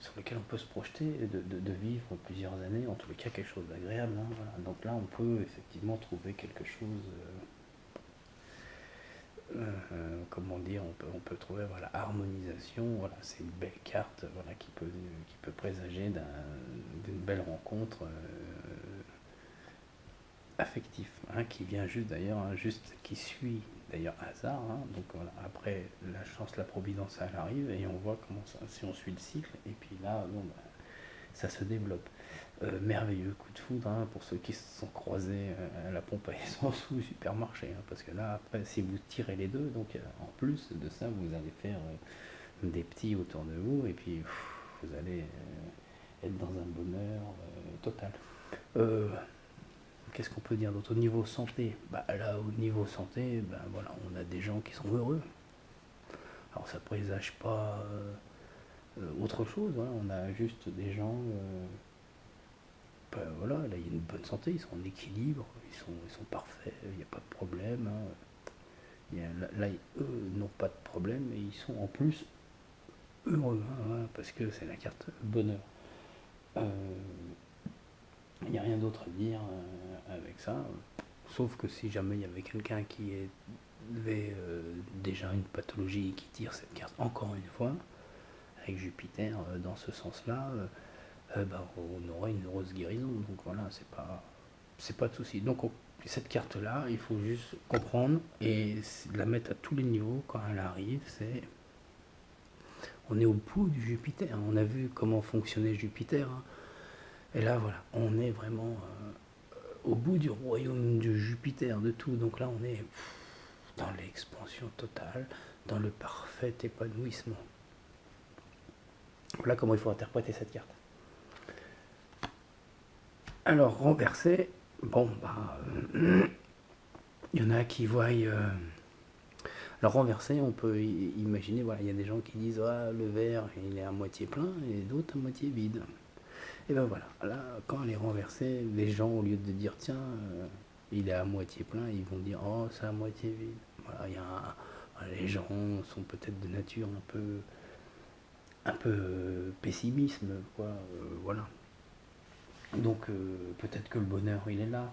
sur lequel on peut se projeter de vivre plusieurs années, en tous les cas quelque chose d'agréable. Voilà. Donc là, on peut effectivement trouver quelque chose, comment dire, on peut trouver voilà, harmonisation. Voilà, c'est une belle carte voilà, qui peut présager d'une belle rencontre affective, qui vient juste d'ailleurs, qui suit d'ailleurs hasard. Donc voilà, après la chance, la providence, elle arrive et on voit comment ça, si on suit le cycle, et puis là, ça se développe. Merveilleux coup de foudre pour ceux qui se sont croisés à la pompe à essence ou au supermarché, parce que là, après, si vous tirez les deux, donc en plus de ça, vous allez faire des petits autour de vous, et puis vous allez être dans un bonheur total. Qu'est-ce qu'on peut dire d'autre au niveau santé? Là, au niveau santé, voilà, on a des gens qui sont heureux. Alors ça présage pas autre chose. Voilà, on a juste des gens. Voilà, là il y a une bonne santé, ils sont en équilibre, ils sont parfaits, il n'y a pas de problème. Là, eux n'ont pas de problème et ils sont en plus heureux, parce que c'est la carte bonheur. Il n'y a rien d'autre à dire avec ça, sauf que si jamais il y avait quelqu'un qui avait déjà une pathologie qui tire cette carte encore une fois, avec Jupiter dans ce sens-là, on aurait une heureuse guérison. Donc voilà, c'est pas de souci. Donc cette carte-là, il faut juste comprendre et la mettre à tous les niveaux quand elle arrive. On est au bout du Jupiter. On a vu comment fonctionnait Jupiter. Et là, voilà, on est vraiment au bout du royaume de Jupiter, de tout. Donc là, on est dans l'expansion totale, dans le parfait épanouissement. Voilà comment il faut interpréter cette carte. Alors, renversé, il y en a qui voient... alors, renversé, on peut imaginer, voilà, il y a des gens qui disent le verre, il est à moitié plein, et d'autres à moitié vide. Et ben voilà, là, quand elle est renversée, les gens, au lieu de dire, tiens, il est à moitié plein, ils vont dire, oh, c'est à moitié vide. Voilà, les gens sont peut-être de nature un peu pessimisme, quoi, voilà. Donc peut-être que le bonheur il est là,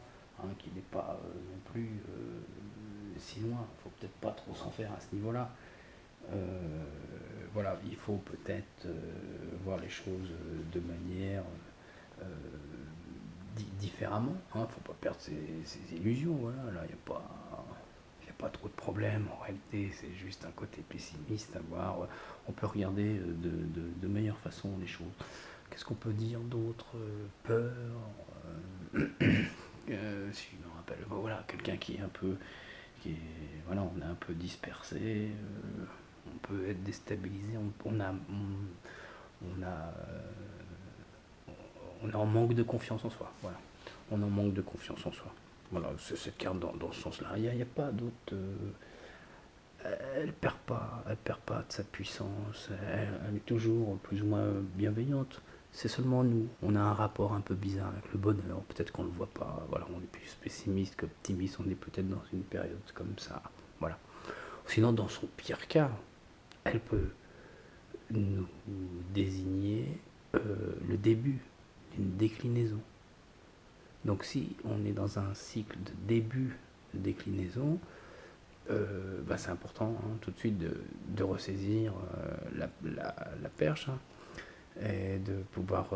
qu'il n'est pas non plus si loin, il faut peut-être pas trop s'en faire à ce niveau-là. Voilà, il faut peut-être voir les choses de manière différemment, faut pas perdre ses illusions, voilà, là il n'y a pas trop de problème, en réalité c'est juste un côté pessimiste à voir, on peut regarder de meilleure façon les choses. Qu'est-ce qu'on peut dire d'autre? Peur. Si je me rappelle, voilà, quelqu'un qui est un peu, voilà, on est un peu dispersé, on peut être déstabilisé, on est en manque de confiance en soi. Voilà, on est en manque de confiance en soi. Voilà, c'est cette carte dans ce sens-là. Il n'y a pas d'autre. Elle perd pas de sa puissance. Elle est toujours plus ou moins bienveillante. c'est seulement nous. On a un rapport un peu bizarre avec le bonheur. Peut-être qu'on ne le voit pas. Voilà, on est plus pessimiste qu'optimiste. On est peut-être dans une période comme ça. Voilà. Sinon, dans son pire cas, elle peut nous désigner le début d'une déclinaison. Donc si on est dans un cycle de début de déclinaison, c'est important tout de suite de ressaisir la perche, et de pouvoir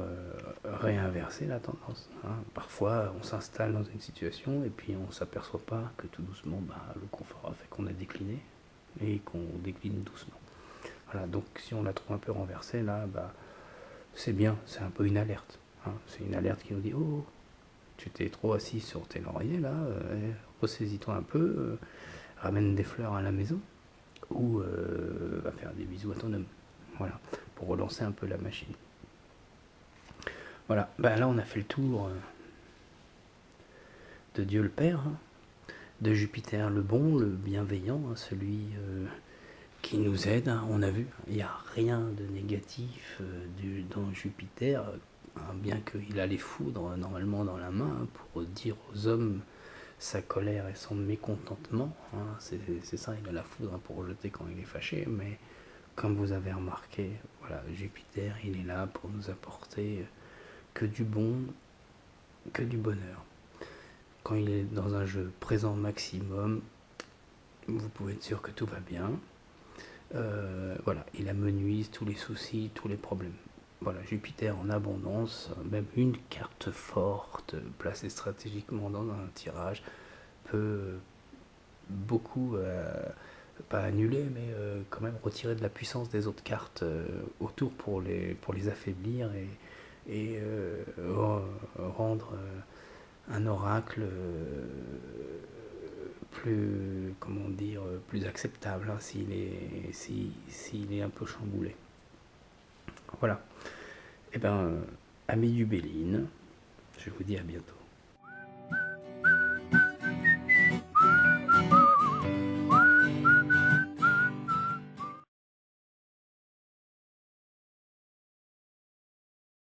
réinverser la tendance. Parfois, on s'installe dans une situation et puis on ne s'aperçoit pas que tout doucement, le confort a fait qu'on a décliné et qu'on décline doucement. Voilà, donc si on la trouve un peu renversée, là, c'est bien, c'est un peu une alerte. C'est une alerte qui nous dit, oh, tu t'es trop assis sur tes lauriers, là, ressaisis-toi un peu, ramène des fleurs à la maison, ou va faire des bisous à ton homme. Voilà, pour relancer un peu la machine. Voilà, là on a fait le tour de Dieu le Père, de Jupiter le bon, le bienveillant, celui qui nous aide. On a vu, il n'y a rien de négatif dans Jupiter, bien qu'il a les foudres normalement dans la main pour dire aux hommes sa colère et son mécontentement. C'est ça, il a la foudre pour jeter quand il est fâché, mais comme vous avez remarqué, voilà, Jupiter, il est là pour nous apporter que du bon, que du bonheur. Quand il est dans un jeu présent maximum, vous pouvez être sûr que tout va bien. Voilà, il amenuise tous les soucis, tous les problèmes. Voilà, Jupiter en abondance, même une carte forte placée stratégiquement dans un tirage peut beaucoup, pas annuler, mais quand même retirer de la puissance des autres cartes autour pour les affaiblir et rendre un oracle plus, comment dire, plus acceptable s'il est un peu chamboulé. Voilà. Amis du Béline, je vous dis à bientôt.